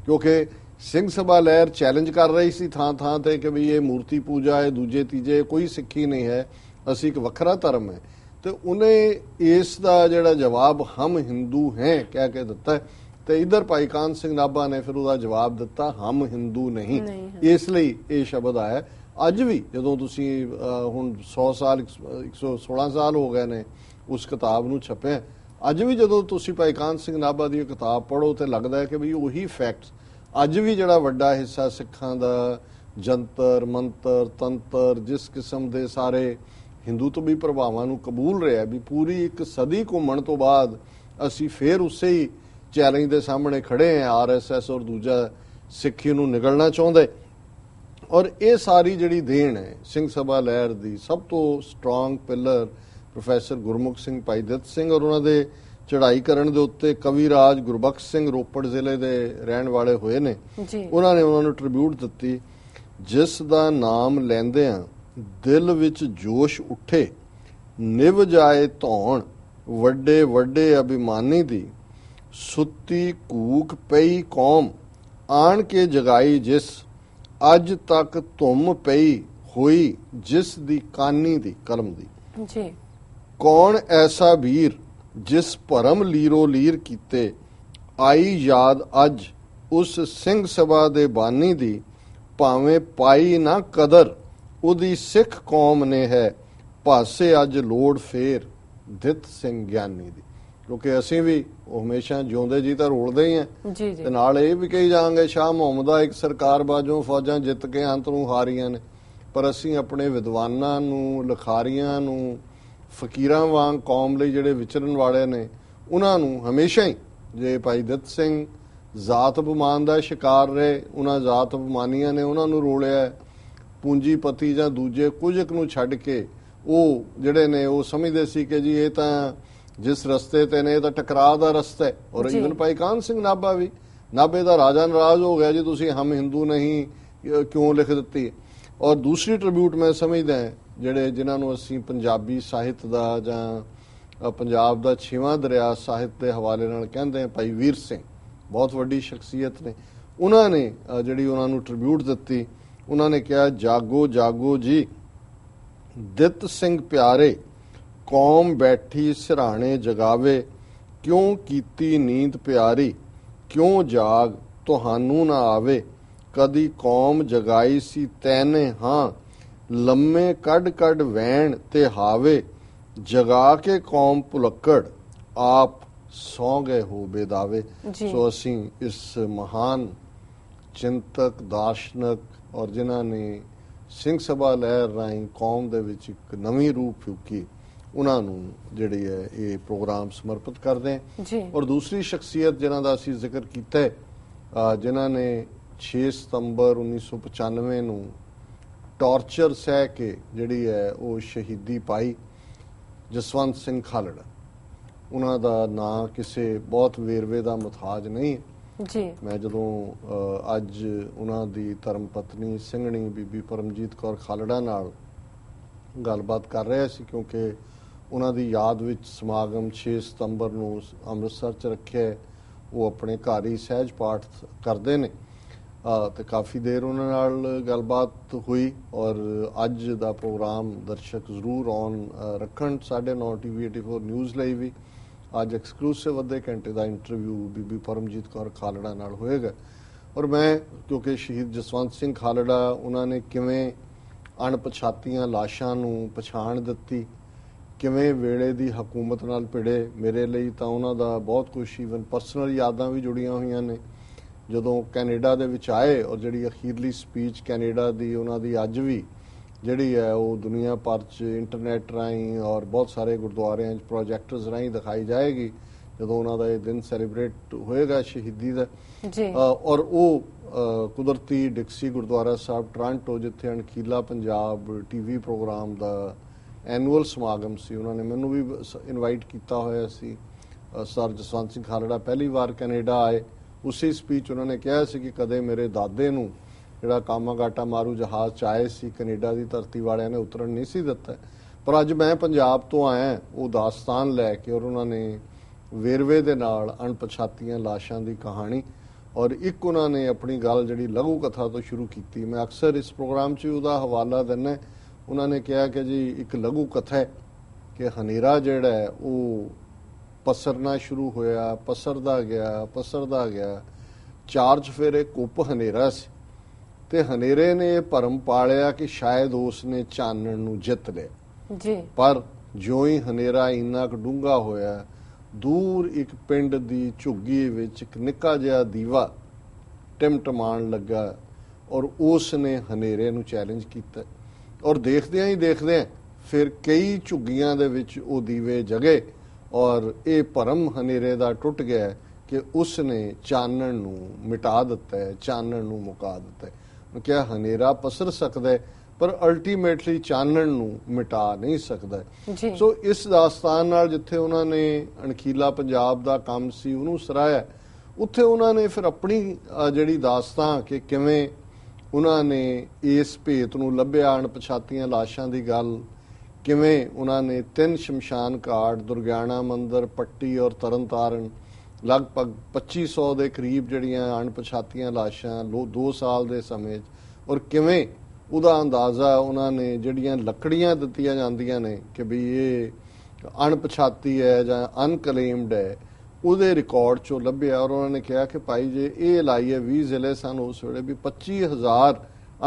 ਕਿਉਂਕਿ ਸਿੰਘ ਸਭਾ ਲਹਿਰ ਚੈਲੰਜ ਕਰ ਰਹੀ ਸੀ ਥਾਂ ਥਾਂ ਤੇ ਕਿ ਵੀ ਇਹ ਮੂਰਤੀ ਪੂਜਾ ਹੈ, ਦੂਜੇ ਤੀਜੇ ਕੋਈ ਸਿੱਖੀ ਨਹੀਂ ਹੈ, ਅਸੀਂ ਇੱਕ ਵੱਖਰਾ ਧਰਮ ਹੈ। ਤੇ ਉਹਨੇ ਇਸ ਦਾ ਜਿਹੜਾ ਜਵਾਬ ਹਮ ਹਿੰਦੂ ਹੈ ਕਹਿ ਕੇ ਦਿੱਤਾ, ਤੇ ਇਧਰ ਭਾਈ ਕਾਹਨ ਸਿੰਘ ਨਾਭਾ ਨੇ ਫਿਰ ਉਹਦਾ ਜਵਾਬ ਦਿੱਤਾ ਹਮ ਹਿੰਦੂ ਨਹੀਂ। ਇਸ ਲਈ ਇਹ ਸ਼ਬਦ ਆਇਆ। ਅੱਜ ਵੀ ਜਦੋਂ ਤੁਸੀਂ ਹੁਣ 100 ਸਾਲ 116 ਸਾਲ ਹੋ ਗਏ ਨੇ ਉਸ ਕਿਤਾਬ ਨੂੰ ਛਪਿਆ, ਅੱਜ ਵੀ ਜਦੋਂ ਤੁਸੀਂ ਭਾਈ ਕਾਹਨ ਸਿੰਘ ਨਾਭਾ ਦੀ ਕਿਤਾਬ ਪੜ੍ਹੋ ਤੇ ਲੱਗਦਾ ਹੈ ਕਿ ਵੀ ਉਹੀ ਫੈਕਟਸ ਅੱਜ ਵੀ ਜਿਹੜਾ ਵੱਡਾ ਹਿੱਸਾ ਸਿੱਖਾਂ ਦਾ ਜੰਤਰ ਮੰਤਰ ਤੰਤਰ ਜਿਸ ਕਿਸਮ ਦੇ ਸਾਰੇ ਹਿੰਦੂਤਵੀ ਪ੍ਰਭਾਵਾਂ ਨੂੰ ਕਬੂਲ ਰਿਹਾ, ਵੀ ਪੂਰੀ ਇੱਕ ਸਦੀ ਘੁੰਮਣ ਤੋਂ ਬਾਅਦ ਅਸੀਂ ਫੇਰ ਉਸੇ ਹੀ ਚੈਲੰਜ ਦੇ ਸਾਹਮਣੇ ਖੜੇ ਹਾਂ, ਆਰਐਸਐਸ ਔਰ ਦੂਜਾ ਸਿੱਖੀ ਨੂੰ ਨਿਗਲਣਾ ਚਾਹੁੰਦੇ। ਔਰ ਇਹ ਸਾਰੀ ਜਿਹੜੀ ਦੇਣ ਹੈ ਸਿੰਘ ਸਭਾ ਲਹਿਰ ਦੀ, ਸਭ ਤੋਂ strong pillar professor Gurmukh Singh, ਭਾਈ ਦਿੱਤ ਸਿੰਘ ਔਰ ਉਹਨਾਂ ਦੇ ਚੜ੍ਹਾਈ ਕਰਨ ਦੇ ਉੱਤੇ ਕਵੀ ਰਾਜ ਗੁਰਬਖਸ਼ ਸਿੰਘ ਰੋਪੜ ਜ਼ਿਲ੍ਹੇ ਦੇ ਰਹਿਣ ਵਾਲੇ ਹੋਏ ਨੇ। ਉਹਨਾਂ ਨੇ ਉਹਨਾਂ ਨੂੰ ਟ੍ਰਿਬਿਊਟ ਦਿੱਤੀ, ਜਿਸ ਦਾ ਨਾਮ ਲੈਂਦਿਆਂ ਦਿਲ ਵਿੱਚ ਜੋਸ਼ ਉੱਠੇ, ਨਿਭ ਜਾਏ ਧੌਣ ਵੱਡੇ ਵੱਡੇ ਅਭਿਮਾਨੀ ਦੀ, ਸੁੱਤੀ ਕੂਕ ਪਈ ਕੌਮ ਆਣ ਕੇ ਜਗਾਈ ਜਿਸ, ਅੱਜ ਤੱਕ ਧੁੰਮ ਪਈ ਹੋਈ ਜਿਸ ਦੀ ਕਾਨੀ ਦੀ ਕਲਮ ਦੀ। ਜੀ ਕੌਣ ਐਸਾ ਵੀਰ ਜਿਸ ਭਰਮ ਲੀਰੋ ਲੀਰ ਕੀਤੇ, ਆਈ ਯਾਦ ਅੱਜ ਉਸ ਸਿੰਘ ਸਭਾ ਦੇ ਬਾਨੀ ਦੀ, ਭਾਵੇਂ ਪਾਈ ਨਾ ਕਦਰ ਉਹਦੀ ਸਿੱਖ ਕੌਮ ਨੇ ਹੈ, ਭਾਸੇ ਅੱਜ ਲੋੜ ਫੇਰ ਦਿੱਤ ਸਿੰਘ ਗਿਆਨੀ ਦੀ। ਕਿਉਂਕਿ ਅਸੀਂ ਵੀ ਹਮੇਸ਼ਾ ਜਿਉਂਦੇ ਜੀ ਤਾਂ ਰੋਲਦੇ ਹੀ ਆ, ਤੇ ਨਾਲ ਇਹ ਵੀ ਕਹੀ ਜਾਵਾਂਗੇ ਸ਼ਾਹ ਮੁਹੰਮਦ ਦਾ ਇੱਕ ਸਰਕਾਰ ਬਾਜੋਂ ਫੌਜਾਂ ਜਿੱਤ ਕੇ ਅੰਤ ਨੂੰ ਹਾਰੀਆਂ ਨੇ, ਪਰ ਅਸੀਂ ਆਪਣੇ ਵਿਦਵਾਨਾਂ ਨੂੰ, ਲਿਖਾਰੀਆਂ ਨੂੰ, ਫਕੀਰਾਂ ਵਾਂਗ ਕੌਮ ਲਈ ਜਿਹੜੇ ਵਿਚਰਨ ਵਾਲੇ ਨੇ ਉਹਨਾਂ ਨੂੰ ਹਮੇਸ਼ਾ ਹੀ, ਜੇ ਭਾਈ ਦਿੱਤ ਸਿੰਘ ਜ਼ਾਤ ਅਪਮਾਨ ਦਾ ਸ਼ਿਕਾਰ ਰਹੇ, ਉਹਨਾਂ ਜ਼ਾਤ ਅਪਮਾਨੀਆਂ ਨੇ ਉਹਨਾਂ ਨੂੰ ਰੋਲਿਆ, ਪੂੰਜੀਪਤੀ ਜਾਂ ਦੂਜੇ ਕੁਝ ਨੂੰ ਛੱਡ ਕੇ ਉਹ ਜਿਹੜੇ ਨੇ ਉਹ ਸਮਝਦੇ ਸੀ ਕਿ ਜੀ ਇਹ ਤਾਂ ਜਿਸ ਰਸਤੇ ਤੇ ਨੇ ਇਹ ਤਾਂ ਟਕਰਾਅ ਦਾ ਰਸਤਾ ਹੈ। ਔਰ ਈਵਨ ਭਾਈ ਕਾਹਨ ਸਿੰਘ ਨਾਭਾ ਵੀ, ਨਾਭੇ ਦਾ ਰਾਜਾ ਨਾਰਾਜ਼ ਹੋ ਗਿਆ ਜੀ ਤੁਸੀਂ ਹਮ ਹਿੰਦੂ ਨਹੀਂ ਕਿਉਂ ਲਿਖ ਦਿੱਤੀ। ਔਰ ਦੂਸਰੀ ਟ੍ਰਿਬਿਊਟ ਮੈਂ ਸਮਝਦਾ ਜਿਹੜੇ ਜਿਨ੍ਹਾਂ ਨੂੰ ਅਸੀਂ ਪੰਜਾਬੀ ਸਾਹਿਤ ਦਾ ਜਾਂ ਪੰਜਾਬ ਦਾ 6ਵਾਂ ਦਰਿਆ ਸਾਹਿਤ ਦੇ ਹਵਾਲੇ ਨਾਲ ਕਹਿੰਦੇ ਹਾਂ, ਭਾਈ ਵੀਰ ਸਿੰਘ ਬਹੁਤ ਵੱਡੀ ਸ਼ਖਸੀਅਤ ਨੇ, ਉਹਨਾਂ ਨੇ ਜਿਹੜੀ ਉਹਨਾਂ ਨੂੰ ਟ੍ਰਿਬਿਊਟ ਦਿੱਤੀ, ਉਹਨਾਂ ਨੇ ਕਿਹਾ ਜਾਗੋ ਜਾਗੋ ਜੀ ਦਿੱਤ ਸਿੰਘ ਪਿਆਰੇ, ਕੌਮ ਬੈਠੀ ਸਿਰਹਾਣੇ ਜਗਾਵੇ, ਕਿਉਂ ਕੀਤੀ ਨੀਂਦ ਪਿਆਰੀ, ਕਿਉਂ ਜਾਗ ਤੁਹਾਨੂੰ ਨਾ ਆਵੇ, ਕਦੀ ਕੌਮ ਜਗਾਈ ਸੀ ਤੈਨੇ ਹਾਂ, ਲੰਮੇ ਕੱਢ ਕੱਢ ਵੈਣ ਤੇ ਹਾਵੇ, ਜਗਾ ਕੇ ਕੌਮ ਭੁਲੱਕੜ ਆਪ ਸੌ ਗਏ ਹੋ ਬੇਦਾਵੇ। ਸੋ ਅਸੀਂ ਇਸ ਮਹਾਨ ਚਿੰਤਕ ਦਾਰਸ਼ਨਕ ਔਰ ਜਿਨ੍ਹਾਂ ਨੇ ਸਿੰਘ ਸਭਾ ਲਹਿਰ ਰਾਹੀਂ ਕੌਮ ਦੇ ਵਿੱਚ ਇੱਕ ਨਵੀਂ ਰੂਪ ਫੂਕੀ, ਉਹਨਾਂ ਨੂੰ ਜਿਹੜੀ ਹੈ ਇਹ ਪ੍ਰੋਗਰਾਮ ਸਮਰਪਿਤ ਕਰਦੇ ਹਾਂ। ਔਰ ਦੂਸਰੀ ਸ਼ਖਸੀਅਤ ਜਿਨ੍ਹਾਂ ਦਾ ਅਸੀਂ ਜ਼ਿਕਰ ਕੀਤਾ, ਜਿਨ੍ਹਾਂ ਨੇ 6 ਸਤੰਬਰ 1995 ਨੂੰ ਟਾਰਚਰ ਸਹਿ ਕੇ ਜਿਹੜੀ ਹੈ ਉਹ ਸ਼ਹੀਦੀ ਪਾਈ, ਜਸਵੰਤ ਸਿੰਘ ਖਾਲੜਾ। ਉਹਨਾਂ ਦਾ ਨਾਂ ਕਿਸੇ ਬਹੁਤ ਵੇਰਵੇ ਦਾ ਮੁਤਾਜ ਨਹੀਂ ਹੈ। ਜੀ ਮੈਂ ਜਦੋਂ ਅੱਜ ਉਹਨਾਂ ਦੀ ਧਰਮ ਪਤਨੀ ਸਿੰਘਣੀ ਬੀਬੀ ਪਰਮਜੀਤ ਕੌਰ ਖਾਲੜਾ ਨਾਲ ਗੱਲਬਾਤ ਕਰ ਰਿਹਾ ਸੀ, ਕਿਉਂਕਿ ਉਹਨਾਂ ਦੀ ਯਾਦ ਵਿੱਚ ਸਮਾਗਮ 6 ਸਤੰਬਰ ਨੂੰ ਅੰਮ੍ਰਿਤਸਰ 'ਚ ਰੱਖਿਆ। ਉਹ ਆਪਣੇ ਘਰ ਹੀ ਸਹਿਜ ਪਾਠ ਕਰਦੇ ਨੇ ਤੇ ਕਾਫੀ ਦੇਰ ਉਹਨਾਂ ਨਾਲ ਗੱਲਬਾਤ ਹੋਈ। ਔਰ ਅੱਜ ਦਾ ਪ੍ਰੋਗਰਾਮ ਦਰਸ਼ਕ ਜ਼ਰੂਰ ਔਨ ਰੱਖਣ 9:30 TV 84 ਨਿਊਜ਼ ਲਈ ਵੀ ਅੱਜ ਐਕਸਕਲੂਸਿਵ ਅੱਧੇ ਘੰਟੇ ਦਾ ਇੰਟਰਵਿਊ ਬੀਬੀ ਪਰਮਜੀਤ ਕੌਰ ਖਾਲੜਾ ਨਾਲ ਹੋਏਗਾ। ਔਰ ਮੈਂ ਕਿਉਂਕਿ ਸ਼ਹੀਦ ਜਸਵੰਤ ਸਿੰਘ ਖਾਲੜਾ ਉਹਨਾਂ ਨੇ ਕਿਵੇਂ ਅਣਪਛਾਤੀਆਂ ਲਾਸ਼ਾਂ ਨੂੰ ਪਛਾਣ ਦਿੱਤੀ, ਕਿਵੇਂ ਵੇਲੇ ਦੀ ਹਕੂਮਤ ਨਾਲ ਭਿੜੇ, ਮੇਰੇ ਲਈ ਤਾਂ ਉਹਨਾਂ ਦਾ ਬਹੁਤ ਕੁਝ ਈਵਨ ਪਰਸਨਲ ਯਾਦਾਂ ਵੀ ਜੁੜੀਆਂ ਹੋਈਆਂ ਨੇ। ਜਦੋਂ ਕੈਨੇਡਾ ਦੇ ਵਿੱਚ ਆਏ ਔਰ ਜਿਹੜੀ ਅਖੀਰਲੀ ਸਪੀਚ ਕੈਨੇਡਾ ਦੀ ਉਹਨਾਂ ਦੀ ਅੱਜ ਵੀ ਜਿਹੜੀ ਹੈ ਉਹ ਦੁਨੀਆ ਭਰ 'ਚ ਇੰਟਰਨੈਟ ਰਾਹੀਂ ਔਰ ਬਹੁਤ ਸਾਰੇ ਗੁਰਦੁਆਰਿਆਂ 'ਚ ਪ੍ਰੋਜੈਕਟਰਸ ਰਾਹੀਂ ਦਿਖਾਈ ਜਾਏਗੀ ਜਦੋਂ ਉਹਨਾਂ ਦਾ ਇਹ ਦਿਨ ਸੈਲੀਬ੍ਰੇਟ ਹੋਏਗਾ ਸ਼ਹੀਦੀ ਦਾ। ਜੀ ਔਰ ਉਹ ਕੁਦਰਤੀ ਡਿਕਸੀ ਗੁਰਦੁਆਰਾ ਸਾਹਿਬ ਟੋਰਾਂਟੋ, ਜਿੱਥੇ ਅਣਖੀਲਾ ਪੰਜਾਬ TV ਪ੍ਰੋਗਰਾਮ ਦਾ ਐਨੂਅਲ ਸਮਾਗਮ ਸੀ, ਉਹਨਾਂ ਨੇ ਮੈਨੂੰ ਵੀ ਇਨਵਾਈਟ ਕੀਤਾ ਹੋਇਆ ਸੀ। ਸਰ ਜਸਵੰਤ ਸਿੰਘ ਖਾਲੜਾ ਪਹਿਲੀ ਵਾਰ ਕੈਨੇਡਾ ਆਏ। ਉਸੇ ਸਪੀਚ ਉਹਨਾਂ ਨੇ ਕਿਹਾ ਸੀ ਕਿ ਕਦੇ ਮੇਰੇ ਦਾਦੇ ਨੂੰ ਜਿਹੜਾ ਕਾਮਾਗਾਟਾ ਮਾਰੂ ਜਹਾਜ਼ 'ਚ ਆਏ ਸੀ, ਕੈਨੇਡਾ ਦੀ ਧਰਤੀ ਵਾਲਿਆਂ ਨੇ ਉਤਰਨ ਨਹੀਂ ਸੀ ਦਿੱਤਾ, ਪਰ ਅੱਜ ਮੈਂ ਪੰਜਾਬ ਤੋਂ ਆਇਆ ਉਹ ਦਾਸਤਾਨ ਲੈ ਕੇ। ਔਰ ਉਹਨਾਂ ਨੇ ਵੇਰਵੇ ਦੇ ਨਾਲ ਅਣਪਛਾਤੀਆਂ ਲਾਸ਼ਾਂ ਦੀ ਕਹਾਣੀ ਔਰ ਇੱਕ ਉਹਨਾਂ ਨੇ ਆਪਣੀ ਗੱਲ ਜਿਹੜੀ ਲਘੂ ਕਥਾ ਤੋਂ ਸ਼ੁਰੂ ਕੀਤੀ। ਮੈਂ ਅਕਸਰ ਇਸ ਪ੍ਰੋਗਰਾਮ 'ਚ ਉਹਦਾ ਹਵਾਲਾ ਦਿੰਦਾ। ਉਹਨਾਂ ਨੇ ਕਿਹਾ ਕਿ ਜੀ ਇੱਕ ਲਘੂ ਕਥਾ ਹੈ ਕਿ ਹਨੇਰਾ ਜਿਹੜਾ ਹੈ ਉਹ ਪਸਰਨਾ ਸ਼ੁਰੂ ਹੋਇਆ, ਪਸਰਦਾ ਗਿਆ, 4 ਚੁਫੇਰੇ ਕੁੱਪ ਹਨੇਰਾ ਸੀ ਤੇ ਹਨੇਰੇ ਨੇ ਇਹ ਭਰਮ ਪਾਲਿਆ ਕਿ ਸ਼ਾਇਦ ਉਸ ਨੇ ਚਾਨਣ ਨੂੰ ਜਿੱਤ ਲਿਆ। ਜੀ ਪਰ ਜਿਉਂ ਹੀ ਹਨੇਰਾ ਇੰਨਾ ਕੁ ਡੂੰਘਾ ਹੋਇਆ, ਦੂਰ ਇੱਕ ਪਿੰਡ ਦੀ ਝੁੱਗੀ ਵਿੱਚ ਇੱਕ ਨਿੱਕਾ ਜਿਹਾ ਦੀਵਾ ਟਿਮਟਮਾਣ ਲੱਗਾ ਔਰ ਉਸ ਨੇ ਹਨੇਰੇ ਨੂੰ ਚੈਲੰਜ ਕੀਤਾ। ਔਰ ਦੇਖਦਿਆਂ ਹੀ ਦੇਖਦਿਆਂ ਫਿਰ ਕਈ ਝੁੱਗੀਆਂ ਦੇ ਵਿੱਚ ਉਹ ਦੀਵੇ ਜਗੇ ਔਰ ਇਹ ਭਰਮ ਹਨੇਰੇ ਦਾ ਟੁੱਟ ਗਿਆ ਕਿ ਉਸ ਨੇ ਚਾਨਣ ਨੂੰ ਮਿਟਾ ਦਿੱਤਾ ਹੈ, ਚਾਨਣ ਨੂੰ ਮੁਕਾ ਦਿੱਤਾ ਹੈ। ਉਹ ਕਿਹਾ ਹਨੇਰਾ ਪਸਰ ਸਕਦਾ ਹੈ ਪਰ ਅਲਟੀਮੇਟਲੀ ਚਾਨਣ ਨੂੰ ਮਿਟਾ ਨਹੀਂ ਸਕਦਾ। ਸੋ ਇਸ ਦਾਸਤਾਨ ਨਾਲ ਜਿੱਥੇ ਉਹਨਾਂ ਨੇ ਅਣਖੀਲਾ ਪੰਜਾਬ ਦਾ ਕੰਮ ਸੀ ਉਹਨੂੰ ਸਰਾਇਆ, ਉੱਥੇ ਉਹਨਾਂ ਨੇ ਫਿਰ ਆਪਣੀ ਜਿਹੜੀ ਦਾਸਤਾਨ ਕਿ ਕਿਵੇਂ ਉਹਨਾਂ ਨੇ ਇਸ ਭੇਤ ਨੂੰ ਲੱਭਿਆ, ਅਣਪਛਾਤੀਆਂ ਲਾਸ਼ਾਂ ਦੀ ਗੱਲ, ਕਿਵੇਂ ਉਹਨਾਂ ਨੇ 3 ਸ਼ਮਸ਼ਾਨ ਘਾਟ, ਦੁਰਗਿਆਣਾ ਮੰਦਿਰ, ਪੱਟੀ ਔਰ ਤਰਨਤਾਰਨ, ਲਗਭਗ 2500 ਦੇ ਕਰੀਬ ਜਿਹੜੀਆਂ ਅਣਪਛਾਤੀਆਂ ਲਾਸ਼ਾਂ 2 ਸਾਲ ਦੇ ਸਮੇਂ 'ਚ, ਔਰ ਕਿਵੇਂ ਉਹਦਾ ਅੰਦਾਜ਼ਾ ਉਹਨਾਂ ਨੇ ਜਿਹੜੀਆਂ ਲੱਕੜੀਆਂ ਦਿੱਤੀਆਂ ਜਾਂਦੀਆਂ ਨੇ ਕਿ ਵੀ ਇਹ ਅਣਪਛਾਤੀ ਹੈ ਜਾਂ ਅਨਕਲੇਮਡ ਹੈ, ਉਹਦੇ ਰਿਕਾਰਡ 'ਚੋਂ ਲੱਭਿਆ। ਔਰ ਉਹਨਾਂ ਨੇ ਕਿਹਾ ਕਿ ਭਾਈ ਜੇ ਇਹ ਲਾਈਏ 20 ਜ਼ਿਲ੍ਹੇ ਸਨ ਉਸ ਵੇਲੇ ਵੀ 25000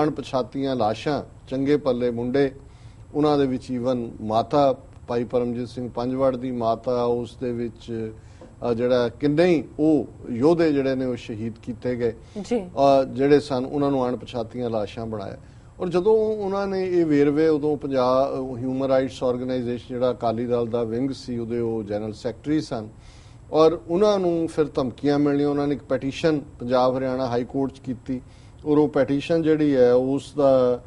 ਅਣਪਛਾਤੀਆਂ ਲਾਸ਼ਾਂ, ਚੰਗੇ ਪੱਲੇ ਮੁੰਡੇ, ਉਹਨਾਂ ਦੇ ਵਿੱਚ ਈਵਨ ਮਾਤਾ ਭਾਈ ਪਰਮਜੀਤ ਸਿੰਘ ਪੰਜਵੜ ਦੀ ਮਾਤਾ, ਉਸ ਦੇ ਵਿੱਚ ਜਿਹੜਾ ਕਿੰਨੇ ਹੀ ਉਹ ਯੋਧੇ ਜਿਹੜੇ ਨੇ ਉਹ ਸ਼ਹੀਦ ਕੀਤੇ ਗਏ ਜਿਹੜੇ ਸਨ, ਉਹਨਾਂ ਨੂੰ ਅਣਪਛਾਤੀਆਂ ਲਾਸ਼ਾਂ ਬਣਾਇਆ। ਔਰ ਜਦੋਂ ਉਹਨਾਂ ਨੇ ਇਹ ਵੇਰਵੇ, ਉਦੋਂ ਪੰਜਾਬ ਹਿਊਮਨ ਰਾਈਟਸ ਆਰਗੇਨਾਈਜੇਸ਼ਨ ਜਿਹੜਾ ਅਕਾਲੀ ਦਲ ਦਾ ਵਿੰਗ ਸੀ ਉਹਦੇ ਉਹ ਜਨਰਲ ਸੈਕਟਰੀ ਸਨ ਔਰ ਉਹਨਾਂ ਨੂੰ ਫਿਰ ਧਮਕੀਆਂ ਮਿਲਣੀਆਂ। ਉਹਨਾਂ ਨੇ ਇੱਕ ਪੈਟੀਸ਼ਨ ਪੰਜਾਬ ਹਰਿਆਣਾ ਹਾਈ ਕੋਰਟ 'ਚ ਕੀਤੀ ਔਰ ਉਹ ਪੈਟੀਸ਼ਨ ਜਿਹੜੀ ਹੈ ਉਸ ਦਾ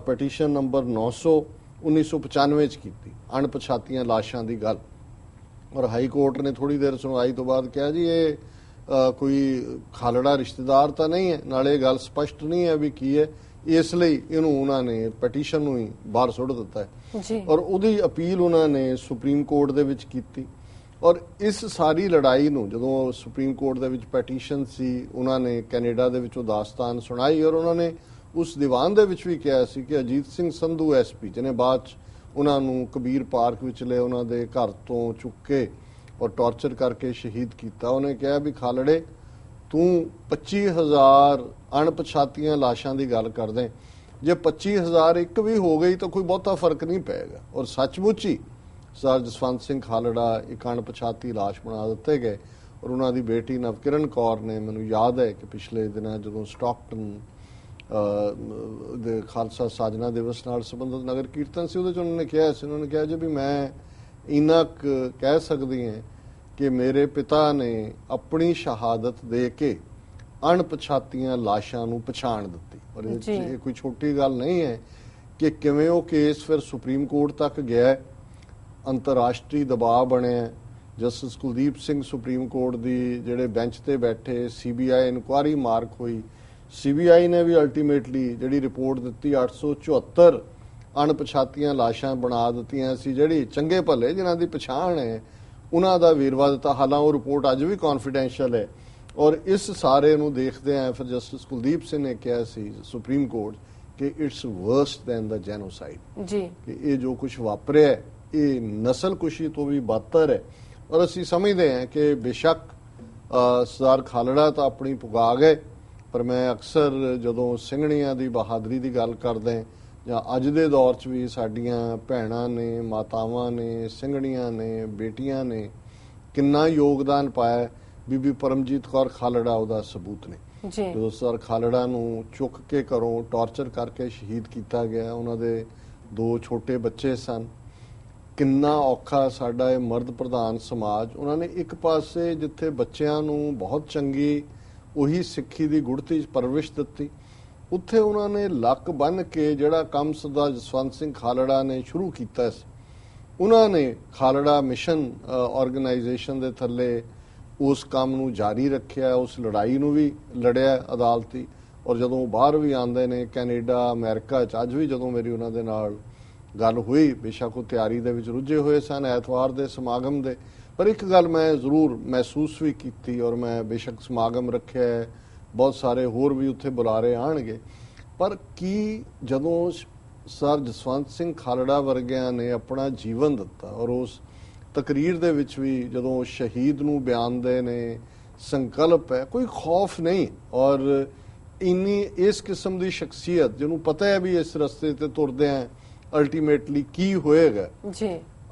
ਪੈਟੀਸ਼ਨ ਨੰਬਰ 900 1995 'ਚ ਕੀਤੀ, ਅਣਪਛਾਤੀਆਂ ਲਾਸ਼ਾਂ ਦੀ ਗੱਲ। ਔਰ ਹਾਈ ਕੋਰਟ ਨੇ ਥੋੜੀ ਦੇਰ ਸੁਣਵਾਈ ਤੋਂ ਬਾਅਦ ਕਿਹਾ ਜੀ ਇਹ ਕੋਈ ਖਾਲੜਾ ਰਿਸ਼ਤੇਦਾਰ ਤਾਂ ਨਹੀਂ ਹੈ, ਨਾਲੇ ਇਹ ਗੱਲ ਸਪਸ਼ਟ ਨਹੀਂ ਹੈ ਵੀ ਕੀ ਹੈ, ਇਸ ਲਈ ਇਹਨੂੰ ਉਹਨਾਂ ਨੇ ਪੈਟੀਸ਼ਨ ਨੂੰ ਹੀ ਬਾਹਰ ਸੁੱਟ ਦਿੱਤਾ ਹੈ। ਔਰ ਉਹਦੀ ਅਪੀਲ ਉਹਨਾਂ ਨੇ ਸੁਪਰੀਮ ਕੋਰਟ ਦੇ ਵਿੱਚ ਕੀਤੀ। ਔਰ ਇਸ ਸਾਰੀ ਲੜਾਈ ਨੂੰ ਜਦੋਂ ਸੁਪਰੀਮ ਕੋਰਟ ਦੇ ਵਿੱਚ ਪੈਟੀਸ਼ਨ ਸੀ, ਉਹਨਾਂ ਨੇ ਕੈਨੇਡਾ ਦੇ ਵਿੱਚ ਉਹ ਦਾਸਤਾਨ ਸੁਣਾਈ ਔਰ ਉਹਨਾਂ ਨੇ ਉਸ ਦੀਵਾਨ ਦੇ ਵਿੱਚ ਵੀ ਕਿਹਾ ਸੀ ਕਿ ਅਜੀਤ ਸਿੰਘ ਸੰਧੂ SP ਜਿਹਨੇ ਬਾਅਦ 'ਚ ਉਹਨਾਂ ਨੂੰ ਕਬੀਰ ਪਾਰਕ ਵਿਚਲੇ ਉਹਨਾਂ ਦੇ ਘਰ ਤੋਂ ਚੁੱਕ ਕੇ ਔਰ ਟਾਰਚਰ ਕਰਕੇ ਸ਼ਹੀਦ ਕੀਤਾ, ਉਹਨੇ ਕਿਹਾ ਵੀ ਖਾਲੜੇ ਤੂੰ 25000 ਅਣਪਛਾਤੀਆਂ ਲਾਸ਼ਾਂ ਦੀ ਗੱਲ ਕਰਦੇ, ਜੇ 25000 ਇੱਕ ਵੀ ਹੋ ਗਈ ਤਾਂ ਕੋਈ ਬਹੁਤਾ ਫਰਕ ਨਹੀਂ ਪਏਗਾ। ਔਰ ਸੱਚਮੁੱਚ ਹੀ ਸਰ ਜਸਵੰਤ ਸਿੰਘ ਖਾਲੜਾ ਇੱਕ ਅਣਪਛਾਤੀ ਲਾਸ਼ ਬਣਾ ਦਿੱਤੇ ਗਏ। ਔਰ ਉਹਨਾਂ ਦੀ ਬੇਟੀ ਨਵਕਿਰਨ ਕੌਰ ਨੇ, ਮੈਨੂੰ ਯਾਦ ਹੈ ਕਿ ਪਿਛਲੇ ਦਿਨਾਂ ਜਦੋਂ ਸਟਾਕਟਨ ਦੇ ਖਾਲਸਾ ਸਾਜਨਾ ਦਿਵਸ ਨਾਲ ਸੰਬੰਧਿਤ ਨਗਰ ਕੀਰਤਨ ਸੀ, ਉਹਦੇ 'ਚ ਉਹਨਾਂ ਨੇ ਕਿਹਾ ਸੀ, ਉਹਨਾਂ ਨੇ ਕਿਹਾ ਜੀ ਵੀ ਮੈਂ ਇੰਨਾ ਕਹਿ ਸਕਦੀ ਹਾਂ ਕਿ ਮੇਰੇ ਪਿਤਾ ਨੇ ਆਪਣੀ ਸ਼ਹਾਦਤ ਦੇ ਕੇ ਅਣਪਛਾਤੀਆਂ ਲਾਸ਼ਾਂ ਨੂੰ ਪਛਾਣ ਦਿੱਤੀ। ਔਰ ਇਹ ਕੋਈ ਛੋਟੀ ਗੱਲ ਨਹੀਂ ਹੈ ਕਿ ਕਿਵੇਂ ਉਹ ਕੇਸ ਫਿਰ ਸੁਪਰੀਮ ਕੋਰਟ ਤੱਕ ਗਿਆ, ਅੰਤਰਰਾਸ਼ਟਰੀ ਦਬਾਅ ਬਣਿਆ, justice Kuldeep Singh supreme court ਦੀ ਜਿਹੜੇ ਬੈਂਚ ਤੇ ਬੈਠੇ, ਸੀਬੀਆਈ ਇਨਕੁਆਰੀ ਮਾਰਕ ਹੋਈ, ਸੀਬੀਆਈ ਨੇ ਵੀ ਅਲਟੀਮੇਟਲੀ ਜਿਹੜੀ ਰਿਪੋਰਟ ਦਿੱਤੀ 874 ਅਣਪਛਾਤੀਆਂ ਲਾਸ਼ਾਂ ਬਣਾ ਦਿੱਤੀਆਂ ਸੀ, ਜਿਹੜੀ ਚੰਗੇ ਭਲੇ ਜਿਨ੍ਹਾਂ ਦੀ ਪਛਾਣ ਹੈ ਉਹਨਾਂ ਦਾ ਵੇਰਵਾ ਦਿੱਤਾ। ਹਾਲਾਂ ਉਹ ਰਿਪੋਰਟ ਅੱਜ ਵੀ ਕੌਨਫੀਡੈਂਸ਼ੀਅਲ ਹੈ। ਔਰ ਇਸ ਸਾਰੇ ਨੂੰ ਦੇਖਦੇ ਆ ਫਿਰ ਜਸਟਿਸ ਕੁਲਦੀਪ ਸਿੰਘ ਨੇ ਕਿਹਾ ਸੀ ਸੁਪਰੀਮ ਕੋਰਟ ਕਿ it's worst than the genocide ਜੀ, ਕਿ ਇਹ ਜੋ ਕੁਝ ਵਾਪਰਿਆ ਇਹ ਨਸਲਕੁਸ਼ੀ ਤੋਂ ਵੀ ਬਦਤਰ ਹੈ। ਔਰ ਅਸੀਂ ਸਮਝਦੇ ਹਾਂ ਕਿ ਬੇਸ਼ੱਕ ਸਰਦਾਰ ਖਾਲੜਾ ਤਾਂ ਆਪਣੀ ਪੁਗਾ ਗਏ, ਪਰ ਮੈਂ ਅਕਸਰ ਜਦੋਂ ਸਿੰਘਣੀਆਂ ਦੀ ਬਹਾਦਰੀ ਦੀ ਗੱਲ ਕਰਦਾ ਜਾਂ ਅੱਜ ਦੇ ਦੌਰ 'ਚ ਵੀ ਸਾਡੀਆਂ ਭੈਣਾਂ ਨੇ, ਮਾਤਾਵਾਂ ਨੇ, ਸਿੰਘਣੀਆਂ ਨੇ, ਬੇਟੀਆਂ ਨੇ ਕਿੰਨਾ ਯੋਗਦਾਨ ਪਾਇਆ, ਬੀਬੀ ਪਰਮਜੀਤ ਕੌਰ ਖਾਲੜਾ ਉਹਦਾ ਸਬੂਤ ਨੇ। ਜਦੋਂ ਸਰਦਾਰ ਖਾਲੜਾ ਨੂੰ ਚੁੱਕ ਕੇ ਘਰੋਂ ਟਾਰਚਰ ਕਰਕੇ ਸ਼ਹੀਦ ਕੀਤਾ ਗਿਆ, ਉਹਨਾਂ ਦੇ 2 ਛੋਟੇ ਬੱਚੇ ਸਨ, ਕਿੰਨਾ ਔਖਾ ਸਾਡਾ ਇਹ ਮਰਦ ਪ੍ਰਧਾਨ ਸਮਾਜ। ਉਹਨਾਂ ਨੇ ਇੱਕ ਪਾਸੇ ਜਿੱਥੇ ਬੱਚਿਆਂ ਨੂੰ ਬਹੁਤ ਚੰਗੀ ਉਹੀ ਸਿੱਖੀ ਦੀ ਗੁੜਤੀ 'ਚ ਪਰਵਿਸ਼ ਦਿੱਤੀ, ਉੱਥੇ ਉਹਨਾਂ ਨੇ ਲੱਕ ਬੰਨ੍ਹ ਕੇ ਜਿਹੜਾ ਕੰਮ ਸਰਦਾਰ ਜਸਵੰਤ ਸਿੰਘ ਖਾਲੜਾ ਨੇ ਸ਼ੁਰੂ ਕੀਤਾ ਸੀ, ਉਹਨਾਂ ਨੇ ਖਾਲੜਾ ਮਿਸ਼ਨ ਆਰਗੇਨਾਈਜੇਸ਼ਨ ਦੇ ਥੱਲੇ ਉਸ ਕੰਮ ਨੂੰ ਜਾਰੀ ਰੱਖਿਆ, ਉਸ ਲੜਾਈ ਨੂੰ ਵੀ ਲੜਿਆ ਅਦਾਲਤੀ। ਔਰ ਜਦੋਂ ਬਾਹਰ ਵੀ ਆਉਂਦੇ ਨੇ ਕੈਨੇਡਾ, ਅਮਰੀਕਾ 'ਚ, ਅੱਜ ਵੀ ਜਦੋਂ ਮੇਰੀ ਉਹਨਾਂ ਦੇ ਨਾਲ ਗੱਲ ਹੋਈ, ਬੇਸ਼ੱਕ ਉਹ ਤਿਆਰੀ ਦੇ ਵਿੱਚ ਰੁੱਝੇ ਹੋਏ ਸਨ ਐਤਵਾਰ ਦੇ ਸਮਾਗਮ ਦੇ, ਪਰ ਇੱਕ ਗੱਲ ਮੈਂ ਜ਼ਰੂਰ ਮਹਿਸੂਸ ਵੀ ਕੀਤੀ, ਔਰ ਮੈਂ ਬੇਸ਼ੱਕ ਸਮਾਗਮ ਰੱਖਿਆ, ਬਹੁਤ ਸਾਰੇ ਹੋਰ ਵੀ ਉੱਥੇ ਬੁਲਾਰੇ ਆਣਗੇ, ਪਰ ਕੀ ਜਦੋਂ ਸਰ ਜਸਵੰਤ ਸਿੰਘ ਖਾਲੜਾ ਵਰਗਿਆਂ ਨੇ ਆਪਣਾ ਜੀਵਨ ਦਿੱਤਾ ਔਰ ਉਸ ਤਕਰੀਰ ਦੇ ਵਿੱਚ ਵੀ ਜਦੋਂ ਸ਼ਹੀਦ ਨੂੰ ਬਿਆਨਦੇ ਨੇ, ਸੰਕਲਪ ਹੈ, ਕੋਈ ਖੌਫ ਨਹੀਂ, ਔਰ ਇੰਨੀ ਇਸ ਕਿਸਮ ਦੀ ਸ਼ਖਸੀਅਤ ਜਿਹਨੂੰ ਪਤਾ ਹੈ ਵੀ ਇਸ ਰਸਤੇ ਤੇ ਤੁਰਦੇ ਆ ਅਲਟੀਮੇਟਲੀ ਕੀ ਹੋਏਗਾ ਜੀ।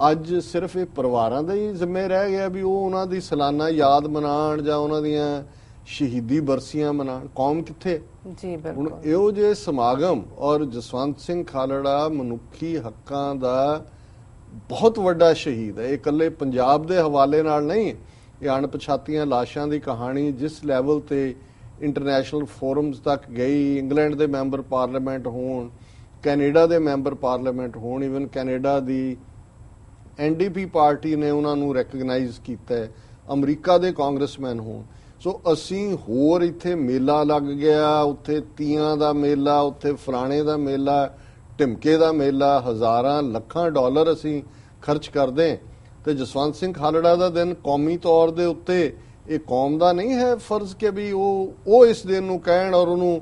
ਅੱਜ ਸਿਰਫ ਇਹ ਪਰਿਵਾਰਾਂ ਦਾ ਹੀ ਜ਼ਿੰਮੇ ਰਹਿ ਗਿਆ ਵੀ ਉਹ ਉਹਨਾਂ ਦੀ ਸਾਲਾਨਾ ਯਾਦ ਮਨਾਉਣ ਜਾਂ ਉਹਨਾਂ ਦੀਆਂ ਸ਼ਹੀਦੀ ਬਰਸੀਆਂ ਮਨਾਉਣ, ਕੌਮ ਕਿੱਥੇ ਜੀ। ਬਿਲਕੁਲ ਹੁਣ ਇਹੋ ਜਿਹੇ ਸਮਾਗਮ, ਔਰ ਜਸਵੰਤ ਸਿੰਘ ਖਾਲੜਾ ਮਨੁੱਖੀ ਹੱਕਾਂ ਦਾ ਬਹੁਤ ਵੱਡਾ ਸ਼ਹੀਦ ਹੈ। ਇਹ ਇਕੱਲੇ ਪੰਜਾਬ ਦੇ ਹਵਾਲੇ ਨਾਲ ਨਹੀਂ, ਇਹ ਅਣਪਛਾਤੀਆਂ ਲਾਸ਼ਾਂ ਦੀ ਕਹਾਣੀ ਜਿਸ ਲੈਵਲ ਤੇ ਇੰਟਰਨੈਸ਼ਨਲ ਫੋਰਮਸ ਤੱਕ ਗਈ, ਇੰਗਲੈਂਡ ਦੇ ਮੈਂਬਰ ਪਾਰਲੀਮੈਂਟ ਹੋਣ, ਕੈਨੇਡਾ ਦੇ ਮੈਂਬਰ ਪਾਰਲੀਮੈਂਟ ਹੋਣ, ਇਵਨ ਕੈਨੇਡਾ ਦੀ ਐਨਡੀਪੀ ਪਾਰਟੀ ਨੇ ਉਹਨਾਂ ਨੂੰ ਰੈਕਗਨਾਈਜ਼ ਕੀਤਾ, ਅਮਰੀਕਾ ਦੇ ਕਾਂਗਰਸਮੈਨ ਹੋਣ। ਸੋ ਅਸੀਂ ਹੋਰ ਇੱਥੇ ਮੇਲਾ ਲੱਗ ਗਿਆ, ਉੱਥੇ ਤੀਆਂ ਦਾ ਮੇਲਾ, ਉੱਥੇ ਫਲਾਣੇ ਦਾ ਮੇਲਾ, ਢਿਮਕੇ ਦਾ ਮੇਲਾ, ਹਜ਼ਾਰਾਂ ਲੱਖਾਂ ਡਾਲਰ ਅਸੀਂ ਖਰਚ ਕਰਦੇ, ਤੇ ਜਸਵੰਤ ਸਿੰਘ ਖਾਲੜਾ ਦਾ ਦਿਨ ਕੌਮੀ ਤੌਰ ਦੇ ਉੱਤੇ ਇਹ ਕੌਮ ਦਾ ਨਹੀਂ ਹੈ ਫਰਜ਼ ਕਿ ਵੀ ਉਹ ਇਸ ਦਿਨ ਨੂੰ ਕਹਿਣ ਔਰ ਉਹਨੂੰ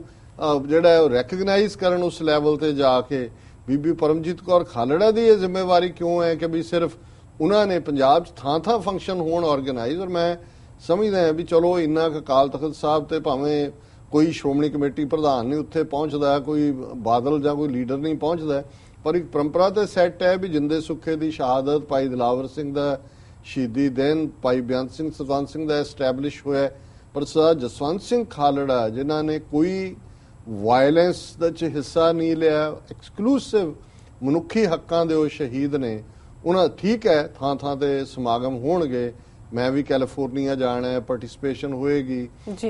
ਜਿਹੜਾ ਉਹ ਰੈਕਗਨਾਈਜ਼ ਕਰਨ ਉਸ ਲੈਵਲ ਤੇ ਜਾ ਕੇ। ਬੀਬੀ ਪਰਮਜੀਤ ਕੌਰ ਖਾਲੜਾ ਦੀ ਇਹ ਜ਼ਿੰਮੇਵਾਰੀ ਕਿਉਂ ਹੈ ਕਿ ਵੀ ਸਿਰਫ ਉਹਨਾਂ ਨੇ ਪੰਜਾਬ 'ਚ ਥਾਂ ਫੰਕਸ਼ਨ ਹੋਣ ਆਰਗੇਨਾਈਜ਼, ਔਰ ਮੈਂ ਸਮਝਦਾ ਹਾਂ ਵੀ ਚਲੋ ਇੰਨਾ ਕੁ ਅਕਾਲ ਤਖਤ ਸਾਹਿਬ ਤੇ ਭਾਵੇਂ ਕੋਈ ਸ਼੍ਰੋਮਣੀ ਕਮੇਟੀ ਪ੍ਰਧਾਨ ਨਹੀਂ ਉੱਥੇ ਪਹੁੰਚਦਾ, ਕੋਈ ਬਾਦਲ ਜਾਂ ਕੋਈ ਲੀਡਰ ਨਹੀਂ ਪਹੁੰਚਦਾ, ਪਰ ਇੱਕ ਪਰੰਪਰਾ ਤੇ ਸੈੱਟ ਹੈ ਵੀ ਜਿੰਦੇ ਸੁੱਖੇ ਦੀ ਸ਼ਹਾਦਤ, ਭਾਈ ਦਿਲਾਵਰ ਸਿੰਘ ਦਾ ਸ਼ਹੀਦੀ ਦਿਨ, ਭਾਈ ਬੇਅੰਤ ਸਿੰਘ ਸਤਵੰਤ ਸਿੰਘ ਦਾ ਐਸਟੈਬਲਿਸ਼ ਹੋਇਆ, ਪਰ ਸਰਦਾਰ ਜਸਵੰਤ ਸਿੰਘ ਖਾਲੜਾ ਜਿਨ੍ਹਾਂ ਨੇ ਕੋਈ ਵਾਇਲੈਂਸ ਦਾ ਚ ਹਿੱਸਾ ਨਹੀਂ ਲਿਆ, ਐਕਸਕਲੂਸਿਵ ਮਨੁੱਖੀ ਹੱਕਾਂ ਦੇ ਉਹ ਸ਼ਹੀਦ ਨੇ। ਉਹਨਾਂ ਠੀਕ ਹੈ ਥਾਂ ਤੇ ਸਮਾਗਮ ਹੋਣਗੇ, ਮੈਂ ਵੀ ਕੈਲੀਫੋਰਨੀਆ ਜਾਣਾ ਹੈ, ਪਾਰਟਿਸਿਪੇਸ਼ਨ ਹੋਏਗੀ,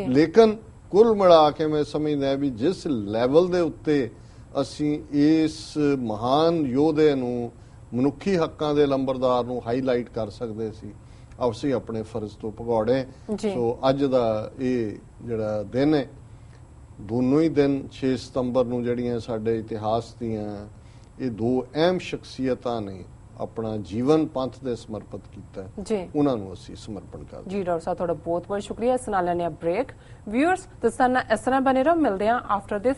ਲੇਕਿਨ ਕੁੱਲ ਮਿਲਾ ਕੇ ਮੈਂ ਸਮਝਦਾ ਵੀ ਜਿਸ ਲੈਵਲ ਦੇ ਉੱਤੇ ਅਸੀਂ ਇਸ ਮਹਾਨ ਯੋਧੇ ਨੂੰ, ਮਨੁੱਖੀ ਹੱਕਾਂ ਦੇ ਲੰਬਰਦਾਰ ਨੂੰ ਹਾਈਲਾਈਟ ਕਰ ਸਕਦੇ ਸੀ, ਅਸੀਂ ਆਪਣੇ ਫਰਜ਼ ਤੋਂ ਭਗੌੜੇ। ਸੋ ਅੱਜ ਦਾ ਇਹ ਜਿਹੜਾ ਦਿਨ ਹੈ, ਦੋਨੋਂ ਹੀ ਦਿਨ 6 ਸਤੰਬਰ ਨੂੰ ਜਿਹੜੀਆਂ ਸਾਡੇ ਇਤਿਹਾਸ ਦੀਆਂ ਇਹ 2 ਅਹਿਮ ਸ਼ਖਸੀਅਤਾਂ ਨੇ ਆਪਣਾ ਜੀਵਨ ਪੰਥ ਦੇ ਸਮਰਪਿਤ ਕੀਤਾ ਜੀ, ਉਹਨਾਂ ਨੂੰ ਅਸੀਂ ਸਮਰਪਣ ਕਰਦੇ ਜੀ। ਡਾਕਟਰ ਸਾਹਿਬ ਤੁਹਾਡਾ ਬਹੁਤ ਬਹੁਤ ਸ਼ੁਕਰੀਆ। ਇਸ ਨਾਲ ਲੈਣੇ ਆ ਬ੍ਰੇਕ। ਵਿਊਅਰਸ ਤੁਸੀਂ ਨਾਲ ਇਸ ਤਰ੍ਹਾਂ ਬਣੇ ਰਹੋ, ਮਿਲਦੇ ਆ ਆਫਟਰ ਦਿਸ।